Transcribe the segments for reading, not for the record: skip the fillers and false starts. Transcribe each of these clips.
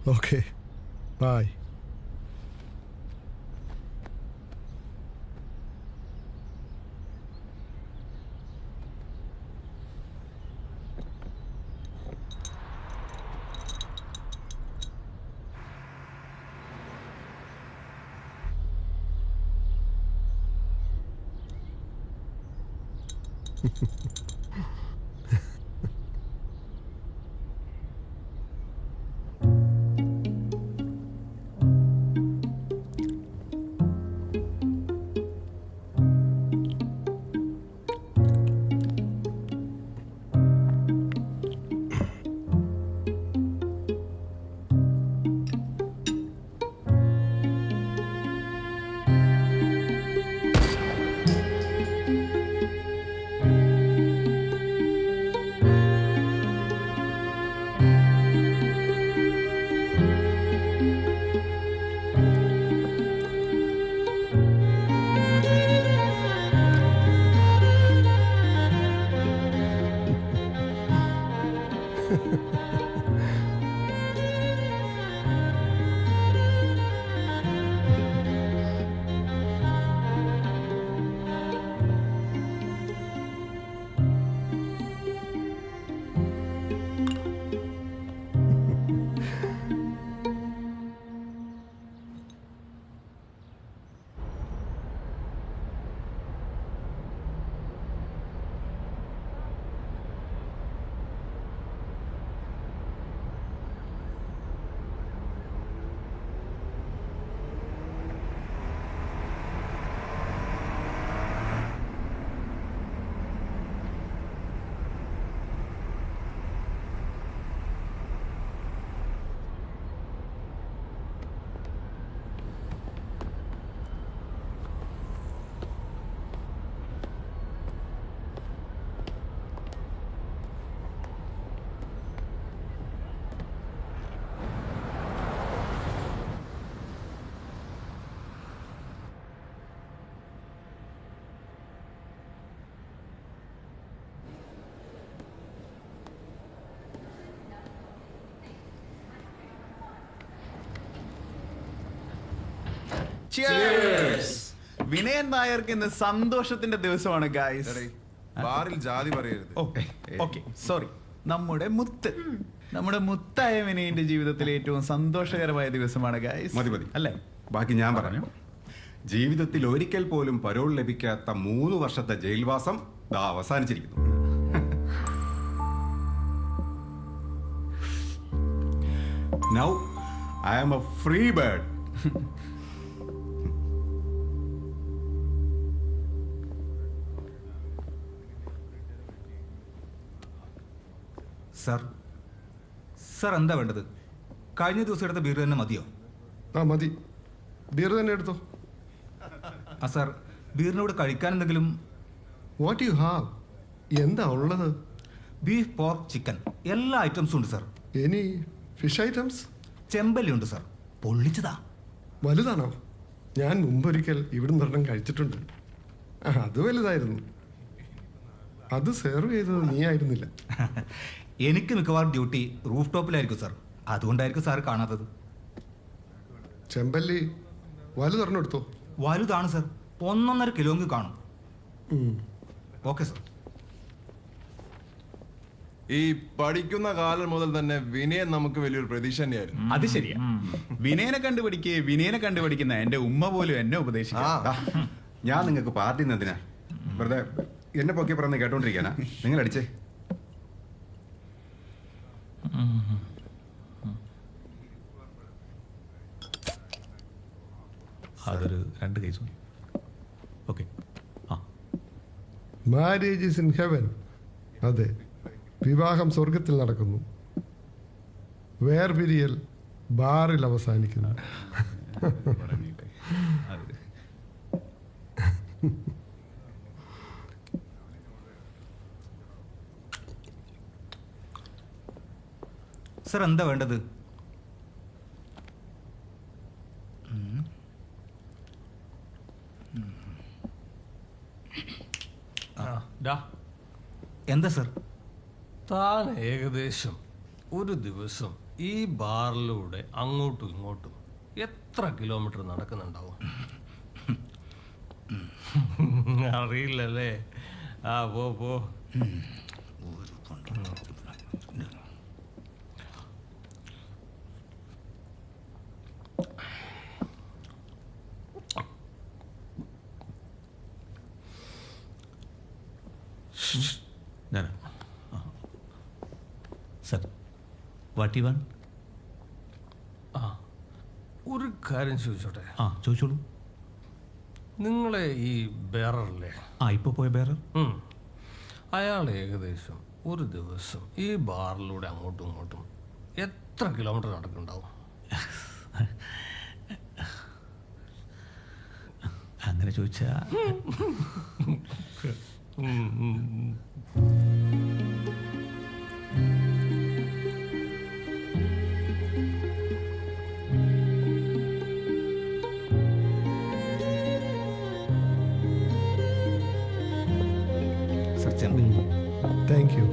Okay. Bye. Vinayan നായർക്ക് ഇന്ന് സന്തോഷത്തിന്റെ ദിവസമാണ് ഗായ്സ്. ബാറിൽ ജാതി പറയരുത്. Okay sorry. നമ്മുടെ മുത്തായ വിനയന്റെ ജീവിതത്തിലെ ഏറ്റവും സന്തോഷകരമായ ദിവസമാണ് ഗായ്സ്. മതി മതി അല്ലേ? ബാക്കി ഞാൻ പറഞ്ഞു. ജീവിതത്തിൽ ഒരിക്കൽ പോലും പരോൾ ലഭിക്കാത്ത 3 വർഷത്തെ ജയിൽവാസം ദാ അവസാനിച്ചിരിക്കുന്നു. Now I am a free bird. Sir എന്താ വേണ്ടത്? കഴിഞ്ഞ ദിവസം എടുത്ത ബീർ തന്നെ മതിയോ? മതി. ബീർ തന്നെ എടുത്തോ. സർ ബീറിനോട് കഴിക്കാൻ എന്തെങ്കിലും? What you have? എന്താ ഉള്ളത്? ബീഫ്, പോർക്ക്, ചിക്കൻ എല്ലാ ഐറ്റംസും ഉണ്ട് സർ. Any fish items? ചെമ്പല്ലി ഉണ്ട് സർ, പൊള്ളിച്ചതാ. വലുതാണോ? ഞാൻ മുമ്പൊരിക്കൽ ഇവിടുന്ന് ഒരെണ്ണം കഴിച്ചിട്ടുണ്ട്. അത് വലുതായിരുന്നു. അത് സെർവ് ചെയ്തത് നീ ആയിരുന്നില്ല. എനിക്ക് മിക്കവാറും ഡ്യൂട്ടി റൂഫ് ടോപ്പിലായിരിക്കും സർ, അതുകൊണ്ടായിരിക്കും സാർ കാണാത്തത്. ചെമ്പല്ലി വലുതൊരെണ്ണം എടുത്തോ. വലുതാണ് സർ, 1.5 കിലോങ്ക് കാണും. Okay sir. ഈ പഠിക്കുന്ന കാലം മുതൽ തന്നെ വിനയൻ നമുക്ക് വലിയൊരു പ്രതീക്ഷ തന്നെയായിരുന്നു. അത് ശരിയാ. വിനയനെ കണ്ടുപിടിക്കുന്ന എന്റെ ഉമ്മ പോലും എന്നെ ഉപദേശിക്കും. ഞാൻ നിങ്ങൾക്ക് പാർട്ടി എന്തിനാ വെറുതെ എന്നെ പൊക്കി പറഞ്ഞ് കേട്ടോണ്ടിരിക്കാനാ? നിങ്ങൾ അടിച്ചേ. അതൊരു 2 case. Okay. Marriage is in heaven. അതെ, വിവാഹം സ്വർഗത്തിൽ നടക്കുന്നു, വേർപിരിയൽ ബാറിൽ അവസാനിക്കുന്നു. സർ എന്താ വേണ്ടത്? എന്താ എന്താ സർ? താൻ ഏകദേശം ഒരു ദിവസം ഈ ബാറിലൂടെ അങ്ങോട്ടും ഇങ്ങോട്ടും എത്ര കിലോമീറ്റർ നടക്കുന്നുണ്ടാവും? അറിയില്ലല്ലേ? ആ പോ. Sir what you want? ഒരു കാര്യം ചോദിച്ചോട്ടെ? ചോദിച്ചോളൂ. നിങ്ങളെ ഈ ബേറല്ലേ? ഇപ്പോൾ പോയ ബേറർ അയാൾ ഏകദേശം ഒരു ദിവസം ഈ ബാറിലൂടെ അങ്ങോട്ടും ഇങ്ങോട്ടും എത്ര കിലോമീറ്റർ നടക്കുന്നുണ്ടാവും? അങ്ങനെ ചോദിച്ചാ താങ്ക് യു.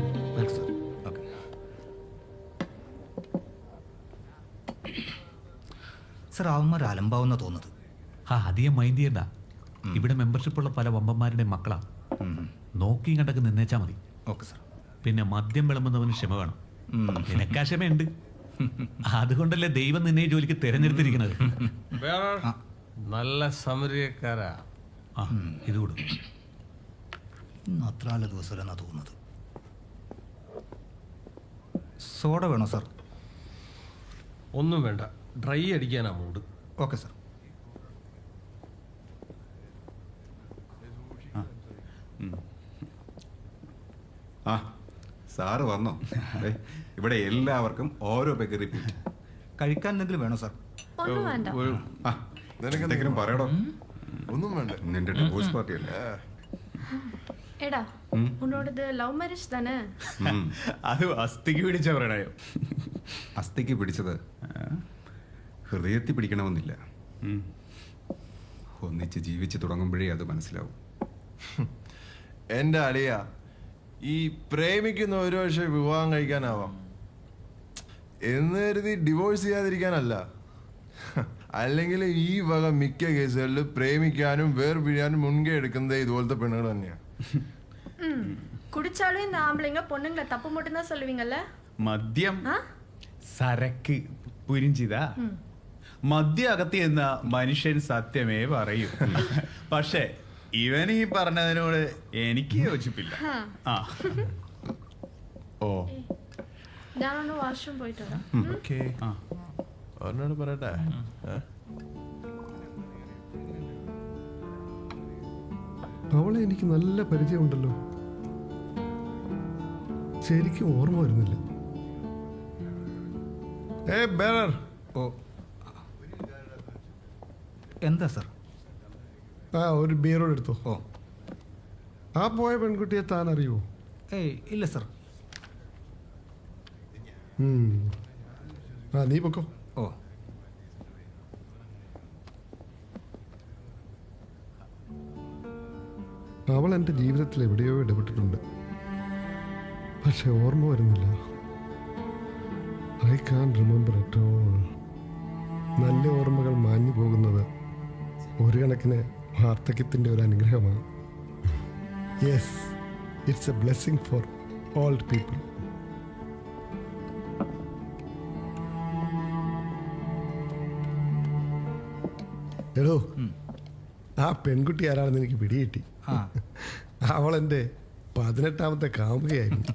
സർ അവന്മാർ അലമ്പാവുന്ന തോന്നുന്നത്. അധികം മൈൻഡ് ചെയ്യണ്ട. ഇവിടെ മെമ്പർഷിപ്പ് ഉള്ള പല വമ്പന്മാരുടെ മക്കളാ. നോക്കിയും കണ്ടൊക്കെ നിന്നേച്ചാ മതി. Okay sir. പിന്നെ മദ്യം വിളമ്പുന്നവന് ക്ഷമ വേണം. നിനക്കാ ക്ഷമയുണ്ട്. അതുകൊണ്ടല്ലേ ദൈവം നിന്നെ ജോലിക്ക് തിരഞ്ഞെടുത്തിരിക്കുന്നത്. നല്ല സമരിയക്കാരാ. ഇത് കൊടുക്കും. അത്ര നല്ല ദിവസമല്ലെന്നാ തോന്നുന്നത്. സോഡ വേണോ സാർ? ഒന്നും വേണ്ട, ഡ്രൈ അടിക്കാനാ മൂഡ്. Okay sir. സാറ് വന്നോ? ഇവിടെ എല്ലാവർക്കും ഓരോ പെഗ് റിപ്പീറ്റ്. കഴിക്കാൻ എന്തെങ്കിലും വേണോ സാർ? എന്തെങ്കിലും പറയടോ. ഒന്നും വേണ്ട. നിന്റെ ഡിവോഴ്സ് പാർട്ടി അല്ലേ? എടാ ഉന്നോടത് ലവ് മാരേജ് തന്നെ? അത് അസ്ഥിക്ക് പിടിച്ച പ്രണയം. അസ്ഥിക്ക് പിടിച്ചത് ഹൃദയത്തിൽ പിടിക്കണമെന്നില്ല. ഒന്നിച്ച് ജീവിച്ചു തുടങ്ങുമ്പോഴേ അത് മനസ്സിലാവും. എന്റെ അളിയ, ഈ പ്രേമിക്കുന്ന ഒരു വർഷം വിവാഹം കഴിക്കാനാവാം എന്ന് കരുതി ഡിവോഴ്സ് ചെയ്യാതിരിക്കാനല്ല. അല്ലെങ്കിൽ ഈ വക മിക്ക കേസുകളിൽ പ്രേമിക്കാനും വേർപിരിയാനും മുൻകൈ എടുക്കുന്നത് ഇതുപോലത്തെ പെണ്ണുകൾ തന്നെയാണ്. குடிச்சாலும் இந்த ஆம்பளைங்க பொண்ணுங்களை தப்பு மட்டும் தான் சொல்லுவீங்கல்ல? മദ്യം, സരക്ക്, പുരിഞ്ചിതാ. മദ്യം അകത്തി എന്ന മനുഷ്യൻ സത്യമേ പറയൂ. പക്ഷേ ഇവൻ ഈ പറഞ്ഞതിനോട് എനിക്ക് യോജിപ്പില്ല. ഓ ഞാനൊന്ന് വാഷ്റൂം പോയിട്ട് വരാം. അവനോട് പറയട്ടെ. അവളെ എനിക്ക് നല്ല പരിചയമുണ്ടല്ലോ. ശരിക്കും ഓർമ്മ വരുന്നില്ല. ഓ എന്താ സാർ? ഒരു ബീറോട് എടുത്തോ. ഓ ആ പോയ പെൺകുട്ടിയെ താൻ അറിയുമോ? ഇല്ല സാർ. നീ പൊക്കോ. ഓ അവൾ എൻ്റെ ജീവിതത്തിൽ എവിടെയോ ഇടപെട്ടിട്ടുണ്ട്, പക്ഷെ ഓർമ്മ വരുന്നില്ല. I can remember at all. നല്ല ഓർമ്മകൾ മാഞ്ഞു പോകുന്നത് ഒരു കണക്കിന് വാർദ്ധക്യത്തിൻ്റെ ഒരു അനുഗ്രഹമാണ്. Yes, it's a blessing for old people. എടോ, ആ പെൺകുട്ടി ആരാണെന്ന് എനിക്ക് പിടികിട്ടി. അവൾ എൻ്റെ 18ാമത്തെ കാമുകയായിരുന്നു.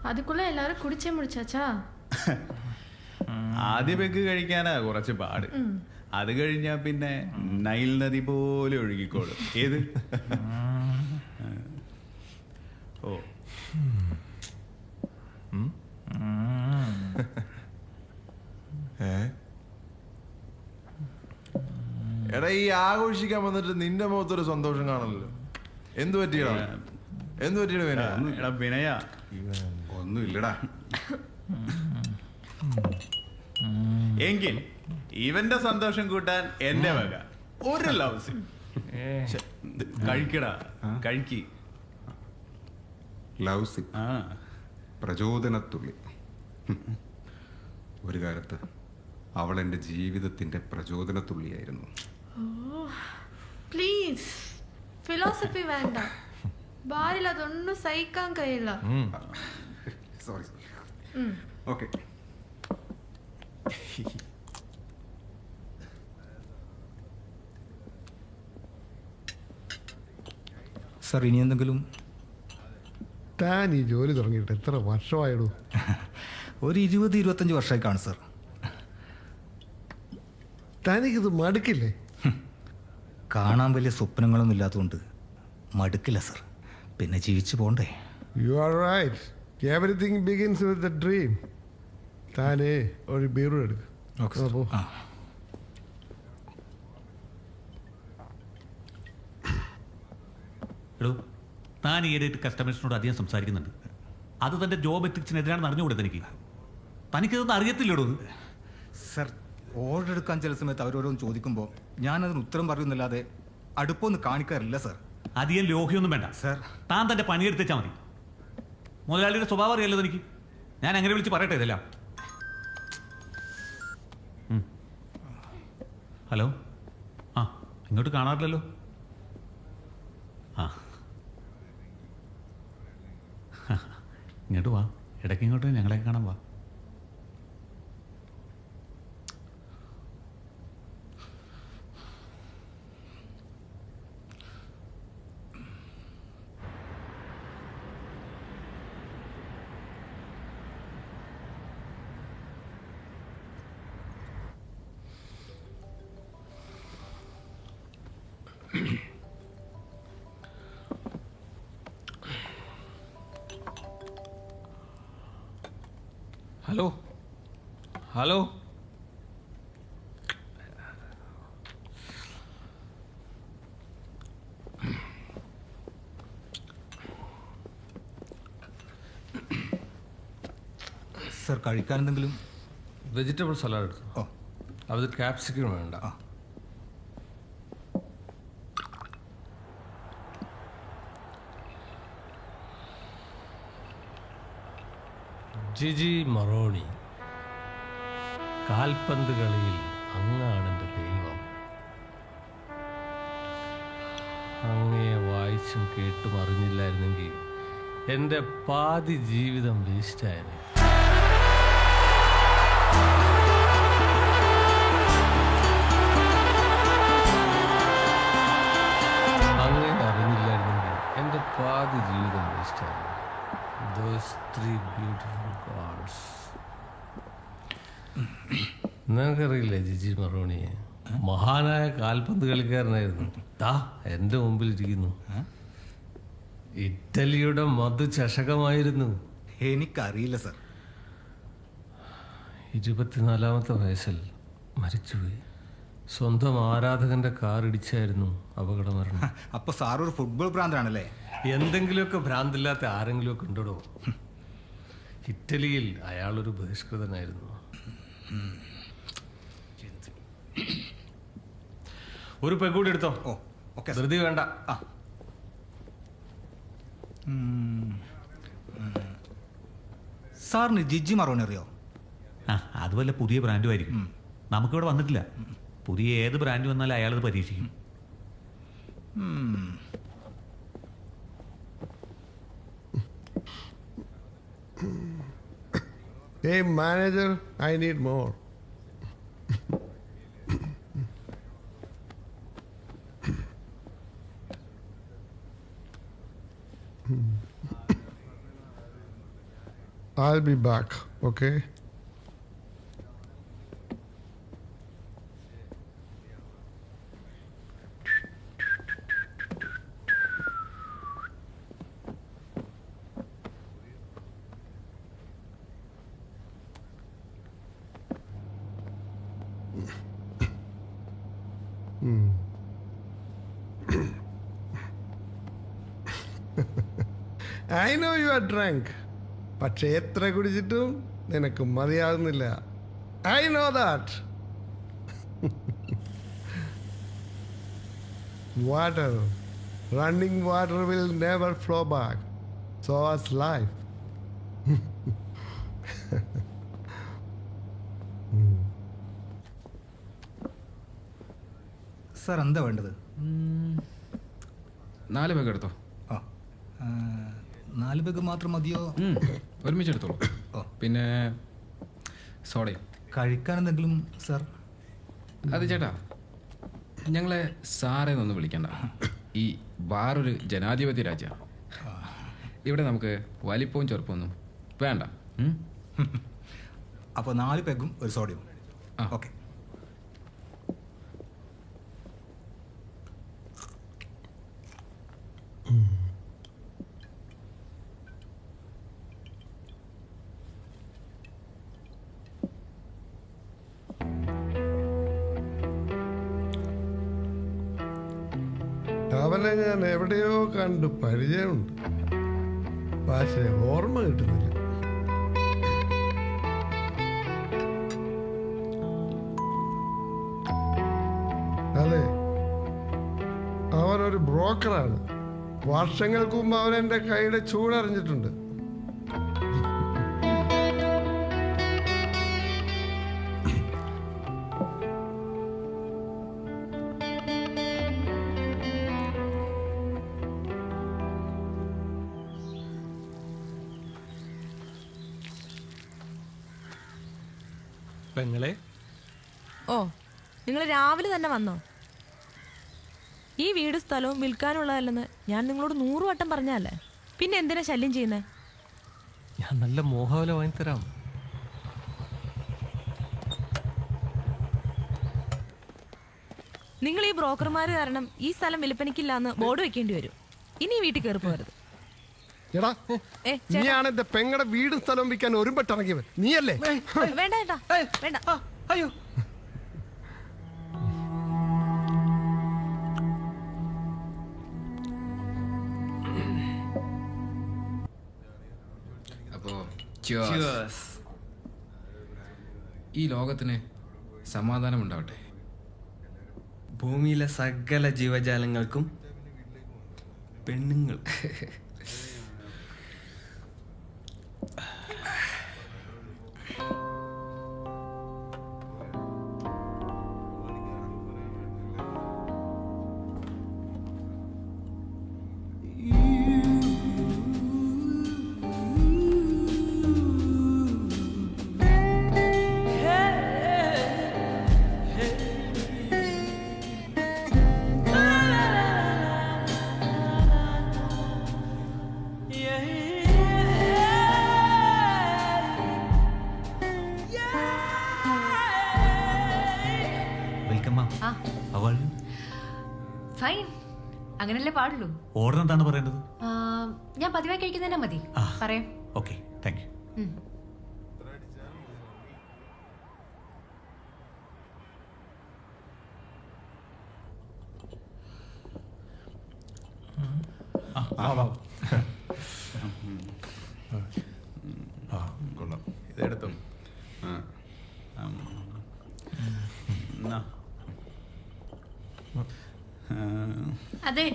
அதுக்குள்ள எல்லாரும் குடிச்சே முடிச்சாச்சா? ആദ്യ പെഗ് കഴിക്കാനാ കുറച്ച് പാട്. അത് കഴിഞ്ഞാ പിന്നെ നൈൽ നദി പോലെ ഒഴുകിക്കോളും. ഏത്? ഓ എടാ ഈ ആഘോഷിക്കാൻ വന്നിട്ട് നിന്റെ മുഖത്തൊരു സന്തോഷം കാണല്ലോ. എന്തു പറ്റിയടാ എടാ വിനയ, ഒന്നുമില്ലടാ. എങ്കിൽ ഇവന്റെ സന്തോഷം കൂട്ടാൻ എന്റെ വക ഒരു ലവ് കഴിക്കടാ, കഴിക്ക്. ലവ് ആ പ്രചോദനത്തുള്ളി. ഒരു കാലത്ത് അവൾ എൻ്റെ ജീവിതത്തിന്റെ പ്രചോദനത്തുള്ളിയായിരുന്നു. പ്ലീസ് ഫിലോസഫി വേണ്ട. ഭാര്യയിൽ അതൊന്നും സഹിക്കാൻ കഴിയില്ല. സോറി. ഓക്കെ. സാർ ഇനി എന്തെങ്കിലും? താൻ ഈ ജോലി തുടങ്ങിയിട്ട് എത്ര വർഷമായിടൂ? ഒരു 20-25 വർഷമായി കാണും സാർ. തനിക്കിത് മടുക്കില്ലേ? കാണാൻ വലിയ സ്വപ്നങ്ങളൊന്നും ഇല്ലാത്തതുകൊണ്ട് മടുക്കില്ല സാർ. പിന്നെ ജീവിച്ചു പോണ്ടേ. You are right. Everything begins with a dream. താനേ ഒരു ബീറു എടുക്കും. ആ എടോ, താൻ ഈയിടെയായിട്ട് കസ്റ്റമേഴ്സിനോട് അധികം സംസാരിക്കുന്നുണ്ട്. അത് തൻ്റെ ജോബ് എത്തിക്സിനെതിരാണെന്ന് അറിഞ്ഞുകൂടെ തനിക്ക്? തനിക്കിതൊന്നും അറിയത്തില്ലടോ. സാർ, ഓർഡർ എടുക്കാൻ ചില സമയത്ത് അവരോരോന്ന് ചോദിക്കുമ്പോൾ ഞാനതിന് ഉത്തരം പറയുന്നില്ലാതെ അടുപ്പൊന്നും കാണിക്കാറില്ല സാർ. അധികം ലോഹ്യൊന്നും വേണ്ട സാർ. താൻ തൻ്റെ പണിയെടുത്തേച്ചാൽ മതി. മുതലാളിയുടെ സ്വഭാവം അറിയാലോ തനിക്ക്. ഞാൻ അങ്ങനെ വിളിച്ച് പറയട്ടെ ഇതെല്ലാം. ഹലോ. ആ, ഇങ്ങോട്ട് കാണാറില്ലല്ലോ. ആ, ഇങ്ങോട്ട് വാ. ഇടയ്ക്ക് ഇങ്ങോട്ട് ഞങ്ങളെ കാണാൻ വാ. Hello hello. സാർ, കഴിക്കാൻ എന്തെങ്കിലും? വെജിറ്റബിൾ സലാഡ് എടുത്തു. ഓ, അത് ക്യാപ്സിക്കം വേണ്ട. ജിജി മറോണി, കാൽപന്ത് കളിയിൽ അങ്ങാണ് എൻ്റെ ദൈവം. അങ്ങയെ വായിച്ചും കേട്ടും അറിഞ്ഞില്ലായിരുന്നെങ്കിൽ എൻ്റെ പാതി ജീവിതം വേസ്റ്റായത്. അങ്ങയെ അറിഞ്ഞില്ലായിരുന്നെങ്കിൽ എൻ്റെ പാതി ജീവിതം വേസ്റ്റായത്. Those 3 beautiful gods. നിനക്കറിയില്ലേ ജിജി മറോണിയെ? മഹാനായ കാൽപന്ത് കളിക്കാരനായിരുന്നു. ദാ എൻ്റെ മുമ്പിലിരിക്കുന്നു. ഇറ്റലിയുടെ മധുചഷകമായിരുന്നു. എനിക്കറിയില്ല സാർ. 24-ാമത്തെ വയസ്സിൽ മരിച്ചുപോയി. സ്വന്തം ആരാധകന്റെ കാർ ഇടിച്ചായിരുന്നു അപകടമരണം. അപ്പൊ സാർ ഒരു ഫുട്ബോൾ ഭ്രാന്തനാണല്ലേ? എന്തെങ്കിലുമൊക്കെ ഭ്രാന്തില്ലാത്ത ആരെങ്കിലുമൊക്കെ ഉണ്ടോ? ഇറ്റലിയിൽ അയാളൊരു ബഹിഷ്കൃതനായിരുന്നു. ഒരു പെഗ്ഗൂടി എടുത്തോ. ഓ, ഓക്കെ. ധൃതി വേണ്ട. സാറിന് ജിജി മറോണി അറിയോ? ആ, അത് വല്ല പുതിയ ബ്രാൻഡും ആയിരിക്കും. നമുക്കിവിടെ വന്നിട്ടില്ല. പുതിയ ഏത് ബ്രാൻഡ് വന്നാലും അയാളത് പരീക്ഷിക്കും. Hey manager, I need more. I'll be back, okay? I know you are drunk, പക്ഷെ എത്ര കുടിച്ചിട്ടും നിനക്ക് മതിയാകുന്നില്ല. I know that. Water, running water will never flow back. So as life. Sir എന്താ വേണ്ടത്? 4 ബാഗ് എടുത്തോ. 4 ബാഗ് മാത്രം മതിയോ? ഒരുമിച്ചെടുത്തോളൂ. പിന്നെ സോഡയും കഴിക്കാൻ എന്തെങ്കിലും സാർ? അത് ചേട്ടാ, ഞങ്ങളെ സാറേ ഒന്ന് വിളിക്കണ്ട. ഈ ബാറൊരു ജനാധിപത്യ രാജ്യമാണ്. ഇവിടെ നമുക്ക് വലിപ്പവും ചെറുപ്പമൊന്നും വേണ്ട. അപ്പോൾ 4 പെഗും ഒരു സോഡയും. ഓക്കെ. അവനെ ഞാൻ എവിടെയോ കണ്ടു പരിചയമുണ്ട്, പക്ഷേ ഓർമ്മ കിട്ടുന്നില്ല. അതെ, അവനൊരു ബ്രോക്കറാണ്. വർഷങ്ങൾക്ക് മുമ്പ് അവൻ എൻ്റെ കൈയുടെ ചൂടറിഞ്ഞിട്ടുണ്ട്. പെങ്ങളെ, ഓ, നിങ്ങൾ രാവിലെ തന്നെ വന്നോ? ഈ വീട് സ്ഥലവും വിൽക്കാനുള്ളതല്ലെന്ന് ഞാൻ നിങ്ങളോട് 100 വട്ടം പറഞ്ഞല്ലേ, പിന്നെ എന്തിനാ ശല്യം ചെയ്യുന്നേ? ഞാൻ നല്ല മോഹവല വാങ്ങിത്തരാം. നിങ്ങൾ ഈ ബ്രോക്കർമാർ കാരണം ഈ സ്ഥലം വിൽപ്പനയ്ക്കില്ല എന്ന് ബോർഡ് വെക്കേണ്ടി വരും. ഇനി ഈ വീട്ടിൽ കയറി പോകരുത്. എടാ, നീയാണ് എന്റെ പെങ്ങളുടെ വീടും സ്ഥലവും വിൽക്കാൻ ഒരുമ്പെട്ടിറങ്ങിയവൻ, നീയല്ലേ? വേണ്ട ഏട്ടാ, വേണ്ട. അയ്യോ, അപ്പോ ഈ ലോകത്തിന് സമാധാനം ഉണ്ടാവട്ടെ. ഭൂമിയിലെ സകല ജീവജാലങ്ങൾക്കും പെണ്ണുങ്ങൾ. ഫൈൻ, അങ്ങനല്ലേ പാടുള്ളൂ. ഓർഡർ എന്താണ് പറയേണ്ടത്? ഞാൻ പതിവായി കഴിക്കുന്നതന്നെ മതി. പറയാം. Okay, thank you. കൊള്ളാം, ഇതെടുത്തു. അതെ,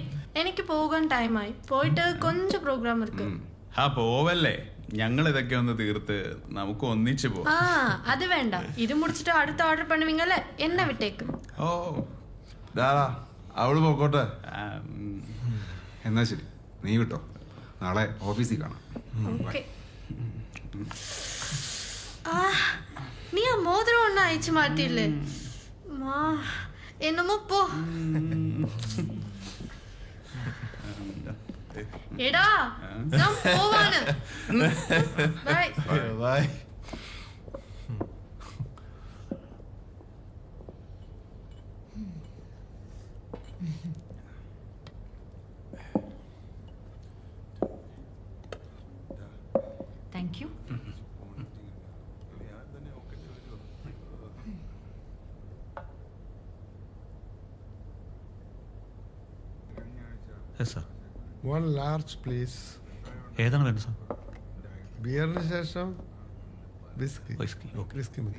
എനിക്ക് പോകാൻ ടൈമായി. പോയിട്ട് കൊഞ്ച് പ്രോഗ്രാം ഇருக்கு. പോവല്ലേ, ഞങ്ങൾ ഇതൊക്കെ ഒന്ന് തീർത്ത് നമുക്ക് ഒന്നിച്ചു പോവാം. അത് വേണ്ട, ഇത് മുടിച്ചിട്ട് അടുത്ത ഓർഡർ പണുവീങ്ങല്ലേ, എന്നെ വിട്ടേക്ക്. ഓ, അവള് പോക്കോട്ടെ. എന്നാ ശരി, നീ വിട്ടോ, നാളെ ഓഫീസിൽ കാണാം. നീ ആ മോതിരം ഒന്നും അയച്ചു മാറ്റിയില്ലേ? എന്നമോ പോ. എടാ, ഞാൻ പോവാണ്. Bye bye. Thank you. Sir. One large please. ഏതാണ് വേണ്ടത് സാർ? ബിയറിന് ശേഷം വിസ്കി. Whisky, okay. വിസ്കി മതി.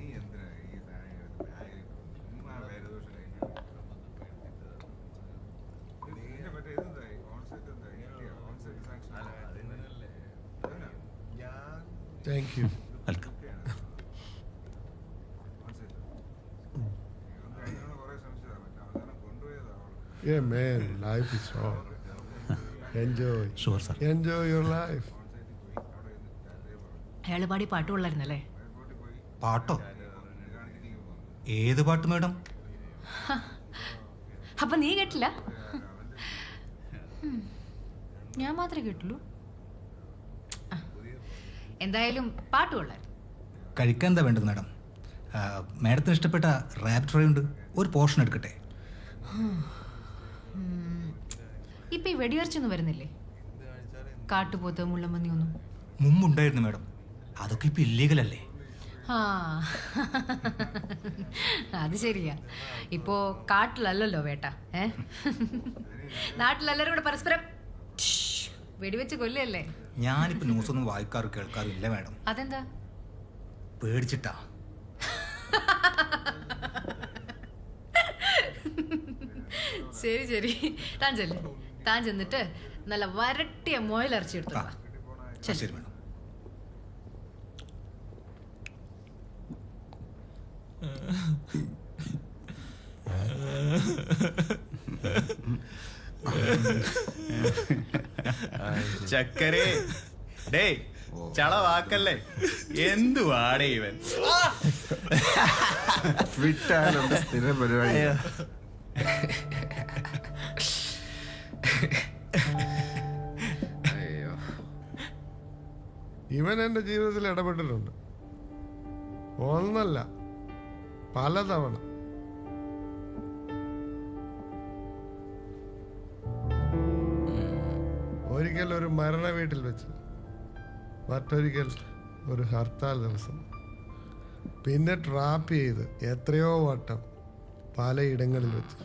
Thank you. Welcome. Yeah, man, life is short. Enjoy. Sure, sir. Enjoy your life. അയാള് പാടി പാട്ട് കൊള്ളായിരുന്നല്ലേ? പാട്ടോ? ഏത് പാട്ട് മാഡം? അപ്പൊ നീ കേട്ടില്ല? ഞാൻ മാത്രമേ കേട്ടുള്ളൂ. എന്തായാലും പാട്ട് കൊള്ളായിരുന്നു. കഴിക്കാൻ എന്താ വേണ്ടത് മാഡം? മാഡത്തിന് ഇഷ്ടപ്പെട്ട റാപ്പ് ട്രൈ ഉണ്ട്, ഒരു പോർഷൻ എടുക്കട്ടെ. ഇപ്പൊ ഈ വെടിയിറച്ചൊന്നും വരുന്നില്ലേ? കാട്ടുപോത്ത്, മുള്ളമന്നി ഒന്നും മുമ്പുണ്ടായിരുന്നു മാഡം, അതൊക്കെ ഇപ്പൊ ഇല്ലീഗൽ അല്ലേ? ആ അത് ശരിയാ. ഇപ്പോ കാട്ടിലല്ലല്ലോ വേട്ട. നാട്ടിലെല്ലാരും കൂടെ പരസ്പരം വെടിവെച്ച് കൊല്ലല്ലേ? ഞാനിപ്പോ ന്യൂസ് ഒന്നും വായിക്കാറ് കേൾക്കാറും ഇല്ല മാഡം. അതെന്താ? പേടിച്ചിട്ടാ. ശരി ശരി, താൻ ചെന്നിട്ട് നല്ല വരട്ടിയ മുയലിറച്ചി എടുത്തു. ശരി മാഡം. ചക്കരേ ഡേ ചളവാക്കല്ലേ. എന്തുവാടേ ഇവൻ? ഫിറ്റായാലും സ്ഥിരം പരിപാടി. ഇവൻ എൻ്റെ ജീവിതത്തിൽ ഇടപെട്ടിട്ടുണ്ട്. ഒന്നല്ല, പലതവണ. ഒരിക്കൽ ഒരു മരണ വീട്ടിൽ വെച്ച്, മറ്റൊരിക്കൽ ഒരു ഹർത്താൽ ദിവസം, പിന്നെ ട്രാപ്പ് ചെയ്ത് എത്രയോ വട്ടം പലയിടങ്ങളിൽ വെച്ച്.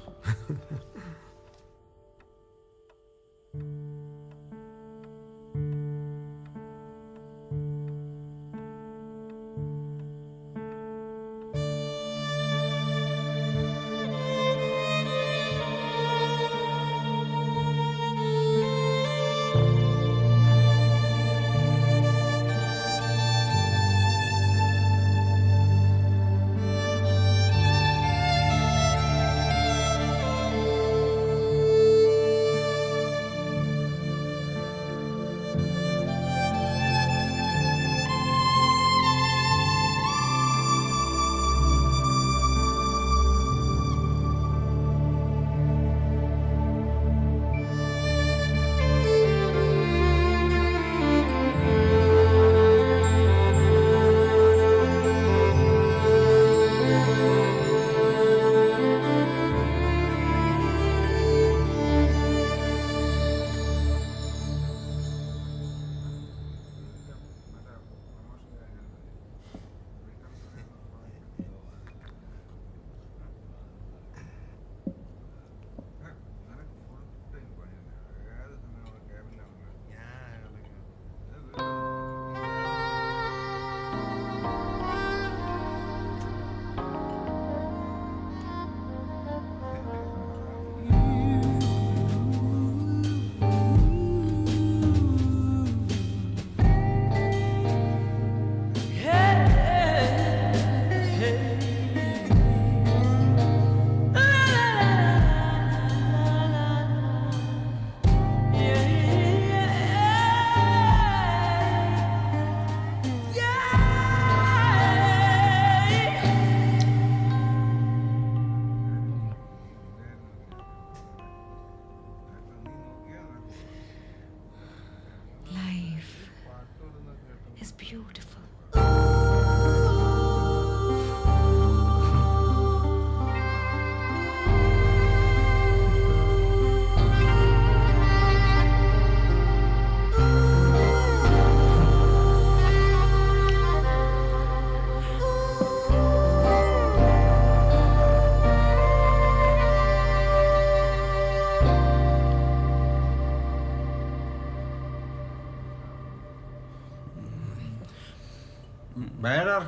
ബേഡർ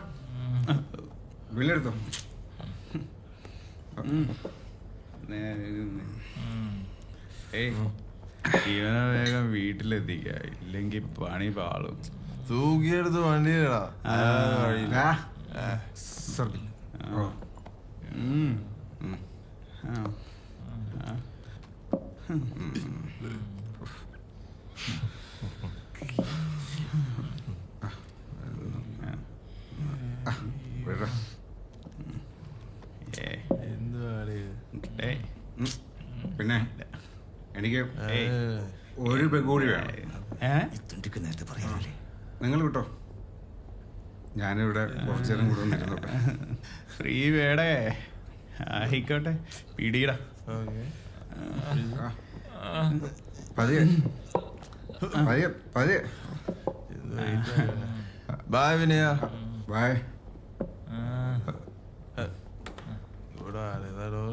ബില്ലെടുത്തോ. ഇവനെ വേഗം വീട്ടിലെത്തിക്ക, ഇല്ലെങ്കിൽ പണി പാളും. തൂക്കിയെടുത്ത് വണ്ടിയിലടാ. പിന്നെ എനിക്ക് ഒരു പെഗൂടി വേണം. നേരത്തെ പറയാനല്ലേ. നിങ്ങൾ കിട്ടോ, ഞാനിവിടെ കുറച്ചു നേരം കൂടെ വന്നിരുന്നോട്ടെ. ഫ്രീ വേടേ ആയിക്കോട്ടെ, പിടിയിടാ. പതിയെ പതിയെ പതിയെ. ബായ് വിനയ. ബായ്. ഇവിടെ ആരേതാരോ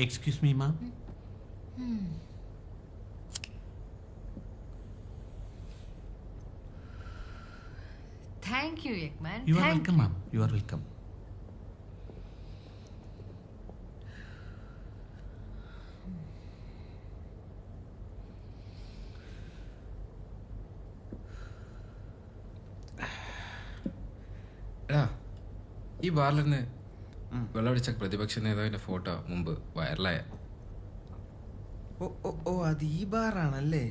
Excuse me, ma'am. Thank you, Ekman. You are welcome, ma'am. You are welcome. എടാ, ഈ ബാറിൽ നിന്ന് വെള്ളമടിച്ച പ്രതിപക്ഷ നേതാവിന്റെ ഫോട്ടോ മുമ്പ് വൈറലായ. ഓ അത് ഈ ബാറാണല്ലേ?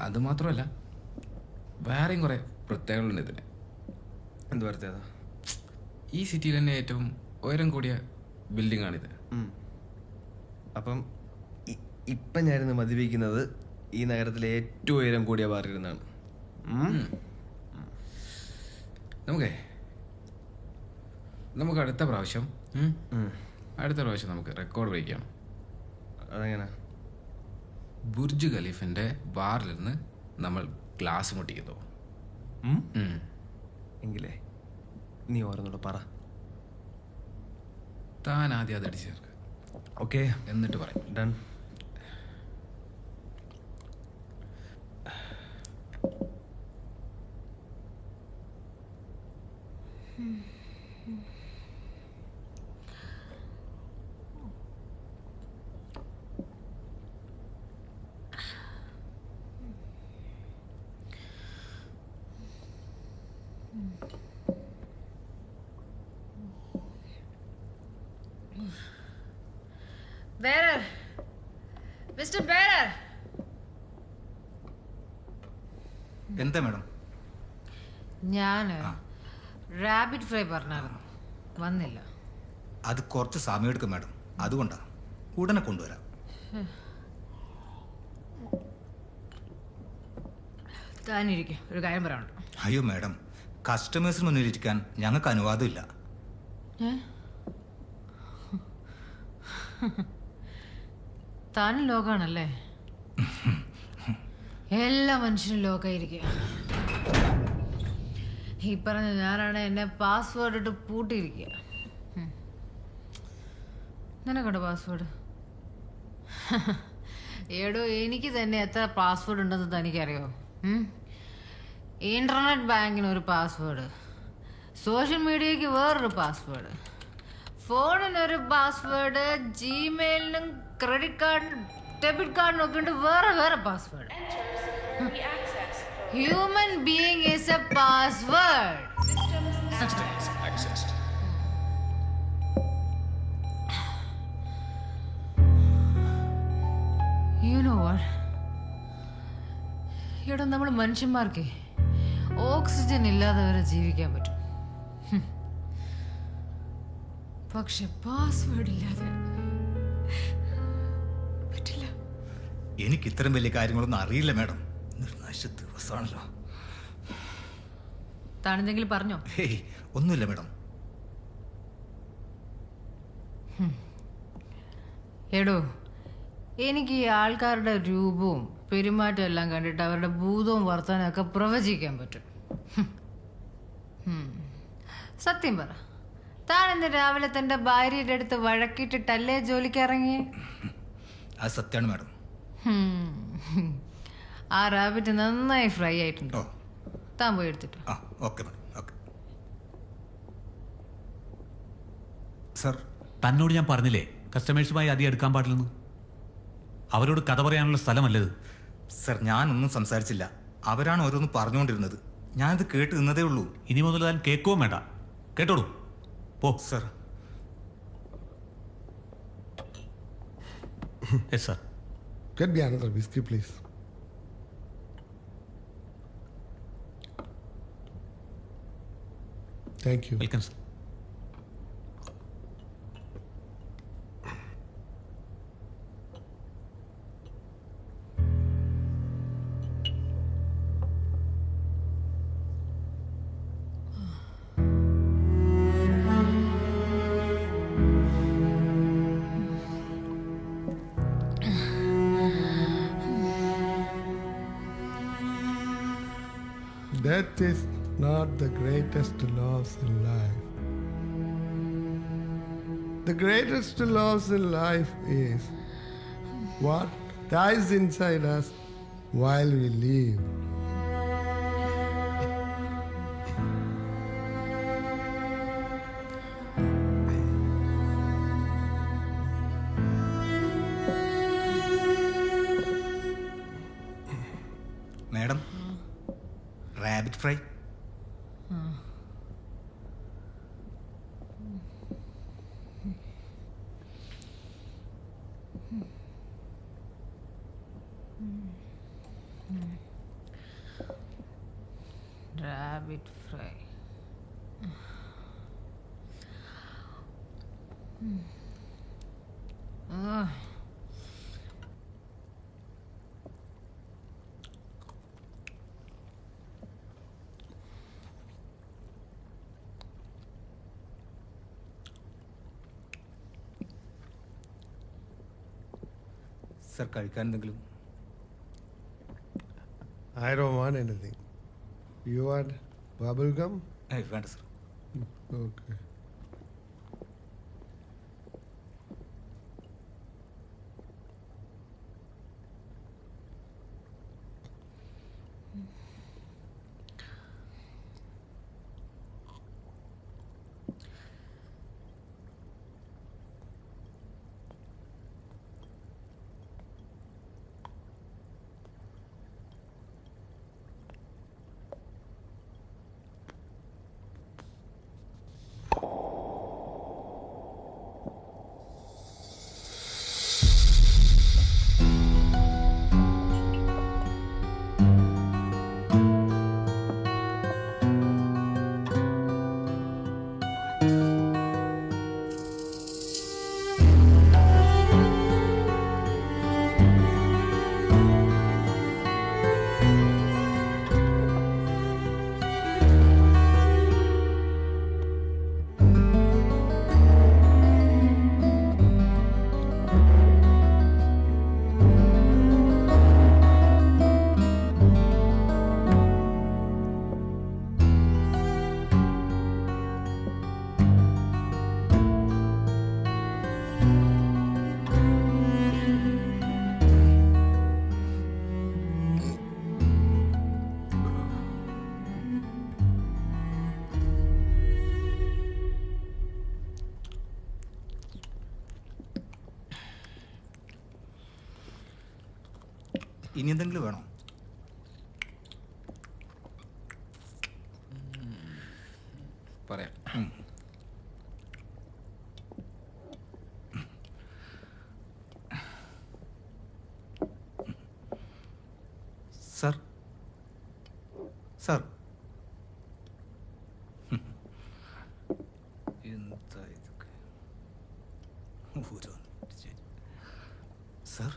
അത് മാത്രമല്ല, വേറെയും കുറെ പ്രത്യേകതകളുണ്ട് ഇതിന്. എന്ത് പ്രത്യേകത? ഈ സിറ്റിയിൽ തന്നെ ഏറ്റവും ഉയരം കൂടിയ ബിൽഡിംഗ് ആണിത്. അപ്പം ഇപ്പം ഞാനിന്ന് മതിവെക്കുന്നത് ഈ നഗരത്തിലെ ഏറ്റവും ഉയരം കൂടിയ ബാറിരുന്നാണ്. നമുക്ക് അടുത്ത പ്രാവശ്യം നമുക്ക് റെക്കോർഡ് ബ്രേക്ക് ചെയ്യണം. അതെങ്ങനെ? ബുർജ് ഖലീഫിന്റെ ബാറിലിരുന്ന് നമ്മൾ ഗ്ലാസ് മുട്ടിക്കുന്നു. എങ്കിലേ നീ ഓരോന്നോട് പറ. താൻ ആദ്യം അത് അടിച്ചു ചേർക്ക്. ഓക്കെ, എന്നിട്ട് പറയും. ഡൺ. Bearer, Mr. Bearer. എന്താ മാഡം? ഞാൻ റാബിറ്റ് ഫ്രൈ പറഞ്ഞായിരുന്നു, വന്നില്ല. അത് കുറച്ച് സമയം എടുക്കും മാഡം, അതുകൊണ്ടാ. ഉടനെ കൊണ്ടുവരാം. താനിരിക്കും, ഒരു കാര്യം പറയാനുണ്ട്. അയ്യോ മാഡം, കസ്റ്റമേഴ്സിന് മുന്നിലിരിക്കാൻ ഞങ്ങൾക്ക് അനുവാദമില്ല. താനും ലോകാണല്ലേ? എല്ലാ മനുഷ്യനും ലോകായിരിക്കുക. ഈ പറഞ്ഞ ഞാനാണ് എന്നെ പാസ്വേഡ് ഇട്ട് പൂട്ടിയിരിക്കുക. നിനക്കുണ്ടോ പാസ്വേഡ്? ഏടോ, എനിക്ക് തന്നെ എത്ര പാസ്വേഡ് ഉണ്ടെന്ന് തനിക്കറിയോ? ഇന്റർനെറ്റ് ബാങ്കിന് ഒരു പാസ്വേഡ്, സോഷ്യൽ മീഡിയക്ക് വേറൊരു പാസ്വേഡ്, ഫോണിനൊരു പാസ്വേഡ്, ജിമെയിലിനും ക്രെഡിറ്റ് കാർഡിനും ഡെബിറ്റ് കാർഡിനും ഒക്കെ ഉണ്ട് വേറെ വേറെ password. Human being is a password. Systems accessed. You know what? ഇവിടെ നമ്മൾ മനുഷ്യന്മാർക്ക് ഓക്സിജൻ ഇല്ലാതെ വരെ ജീവിക്കാൻ പറ്റും. പക്ഷെ പാസ്വേഡ് ഇല്ലാതെ പറ്റില്ല. എനിക്ക് ഇത്തരം വലിയ കാര്യങ്ങളൊന്നും അറിയില്ല മാഡം. ദിവസമാണല്ലോ. താനെന്തെങ്കിലും പറഞ്ഞോ? ഹേയ് ഒന്നുമില്ല മാഡം. എടോ, എനിക്ക് ഈ ആൾക്കാരുടെ രൂപവും പെരുമാറ്റം എല്ലാം കണ്ടിട്ട് അവരുടെ ഭൂതവും വർത്തമാനവും ഒക്കെ പ്രവചിക്കാൻ പറ്റും. സത്യം പറ, താൻ ഇന്ന് രാവിലെ തന്റെ ഭാര്യയുടെ അടുത്ത് വഴക്കിട്ടിട്ടല്ലേ ജോലിക്ക് ഇറങ്ങി? അത് സത്യമാണ് മാഡം. ആ റാബിറ്റ് നന്നായി ഫ്രൈ ആയിട്ടുണ്ട്. താൻ പോയി എടുത്തിട്ട്. Okay madam. Okay sir. തന്നോട് ഞാൻ പറഞ്ഞില്ലേ കസ്റ്റമേഴ്സുമായി അധികം എടുക്കാൻ പാടില്ലെന്ന്. അവരോട് കഥ പറയാനുള്ള സ്ഥലമല്ലത്. സർ ഞാനൊന്നും സംസാരിച്ചില്ല. അവരാണ് ഓരോന്ന് പറഞ്ഞുകൊണ്ടിരുന്നത്. ഞാനിത് കേട്ട് നിന്നതേ ഉള്ളൂ. ഇനി മുതൽ താൻ കേൾക്കുകയും വേണ്ട. കേട്ടോളൂ. പോ. Sir. Yes sir. Get me another whiskey, please. Thank you. Welcome, sir. Death is not the greatest loss in life. The greatest loss in life is what dies inside us while we live. Madam, rabbit fry. Rabbit fry. Sir കഴിക്കാൻ എന്തെങ്കിലും? I don't want anything. You want bubble gum? വേണ്ട sir. Okay. ഇനി എന്തെങ്കിലും വേണോ? Sir എന്താ ഇതൊക്കെ sir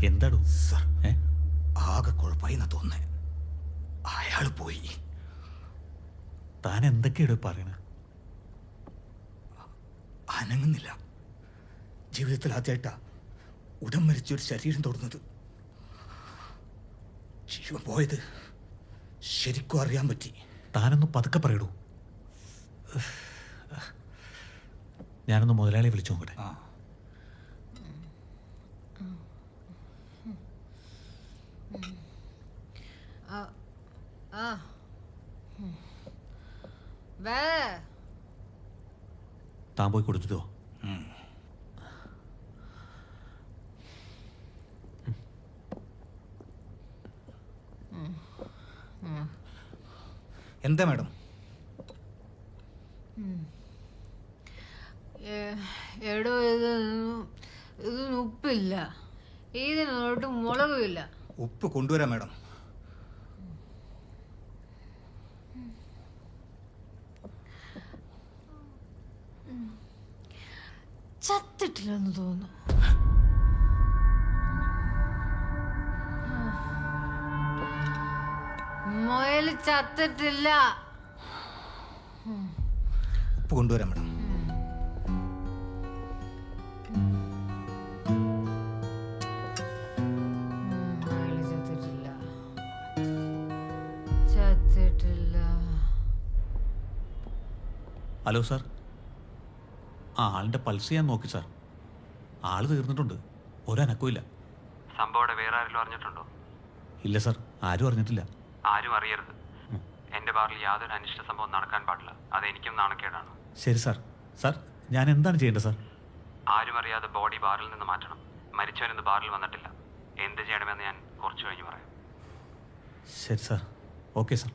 എന്താടോ sir ആകെ കുഴപ്പമായി എന്നാ തോന്നുന്നേ. അയാൾ പോയി. താൻ എന്തൊക്കെയാടോ പറയണ? അനങ്ങുന്നില്ല. ജീവിതത്തിൽ ആദ്യമായിട്ടാ ഉടൻ മരിച്ചൊരു ശരീരം തൊടുന്നത്. ജീവൻ പോയത് ശരിക്കും അറിയാൻ പറ്റി. താനൊന്ന് പതുക്കെ പറയടൂ. ഞാനൊന്ന് മുതലാളിയെ വിളിച്ചു നോക്കട്ടെ. താൻ പോയി കൊടുത്തിട്ടോ? എന്താ മാഡം? എടോ ഇതിന് ഉപ്പില്ല, ഇതിനോട്ട് മുളകുമില്ല. ഉപ്പ് കൊണ്ടുവരാം മാഡം. ചത്തിട്ടില്ലെന്ന് തോന്നുന്നു. മുയല് ചത്തിട്ടില്ല. ഉപ്പ് കൊണ്ടുവരാം മാഡം. മുയല് ചത്തിട്ടില്ല, ചത്തിട്ടില്ല. ഹലോ സാർ, ആളിൻ്റെ പൾസ് ഞാൻ നോക്കി സാർ. ആള് തീർന്നിട്ടുണ്ട്, ഒരനക്കവും. സംഭവം വേറെ ആരെങ്കിലും അറിഞ്ഞിട്ടുണ്ടോ? ഇല്ല സാർ, ആരും അറിഞ്ഞിട്ടില്ല. ആരും അറിയരുത്. എന്റെ ബാറിൽ യാതൊരു അനിഷ്ട സംഭവം നടക്കാൻ പാടില്ല. അത് എനിക്കും നാണക്കേടാണ്. ശരി സാർ. സാർ, ഞാൻ എന്താണ് ചെയ്യേണ്ടത് സാർ? ആരും അറിയാതെ ബോഡി ബാറിൽ നിന്ന് മാറ്റണം. മരിച്ചവരെന്ന് ബാറിൽ വന്നിട്ടില്ല. എന്ത് ചെയ്യണമെന്ന് ഞാൻ കുറച്ച് കഴിഞ്ഞ് പറയാം. ശരി സാർ. Okay sir.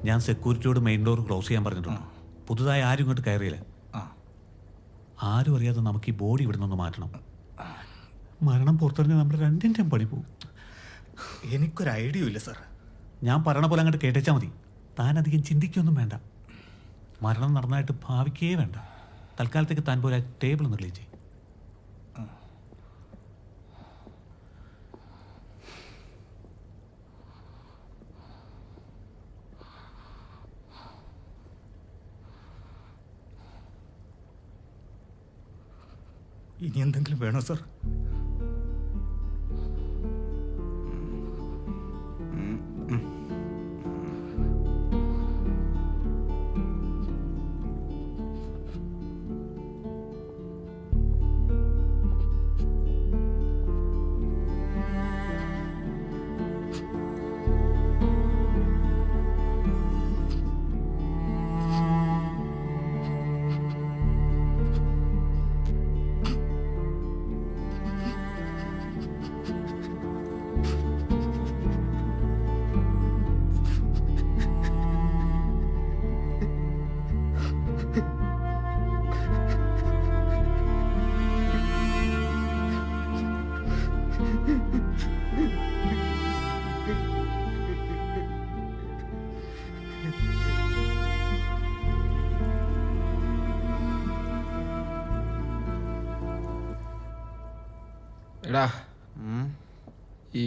ഞാൻ സെക്യൂരിറ്റിയോട് മെയിൻ ഡോർ ക്ലോസ് ചെയ്യാൻ പറഞ്ഞിട്ടുണ്ട്. പുതുതായി ആരും ഇങ്ങോട്ട് കയറിയില്ല. ആരും അറിയാതെ നമുക്ക് ഈ ബോഡി ഇവിടെ നിന്ന് മാറ്റണം. മരണം പുറത്തെറിഞ്ഞാൽ നമ്മുടെ രണ്ടിൻ്റെയും പണി പോകും. എനിക്കൊരു ഐഡിയ ഇല്ല സാർ. ഞാൻ പറയണ പോലെ അങ്ങോട്ട് കേട്ടേച്ചാൽ മതി. താൻ അധികം ചിന്തിക്കൊന്നും വേണ്ട. മരണം നടന്നായിട്ട് ഭാവിക്കേ വേണ്ട. തൽക്കാലത്തേക്ക് താൻ പോലെ ടേബിൾ ഒന്ന് ക്ലീൻ ചെയ്യും. ഇനി എന്തെങ്കിലും വേണോ സാർ? എടാ ഈ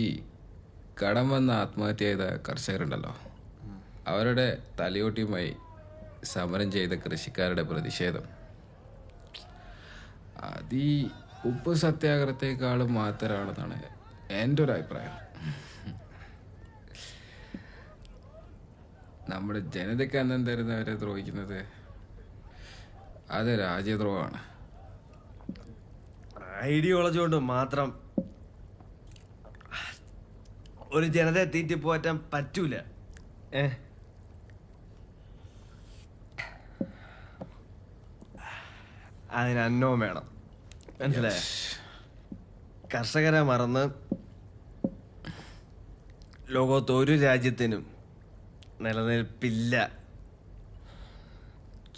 കടം വന്ന് ആത്മഹത്യ ചെയ്ത കർഷകരുണ്ടല്ലോ, അവരുടെ തലയോട്ടിയുമായി സമരം ചെയ്ത കൃഷിക്കാരുടെ പ്രതിഷേധം അത് ഈ ഉപ്പ് സത്യാഗ്രഹത്തെക്കാളും മാത്രമാണെന്നാണ് എൻ്റെ ഒരു അഭിപ്രായം. നമ്മുടെ ജനതയ്ക്ക് അന്നം തരുന്നവരെ ദ്രോഹിക്കുന്നത് അത് രാജ്യദ്രോഹമാണ്. ഐഡിയോളജി കൊണ്ട് മാത്രം ഒരു ജനതയെ തീറ്റിപ്പോറ്റാൻ പറ്റൂല. അതിന് അന്നവും വേണം, മനസ്സിലായ? കർഷകരെ മറന്ന് ലോകത്ത് ഒരു രാജ്യത്തിനും നിലനിൽപ്പില്ല.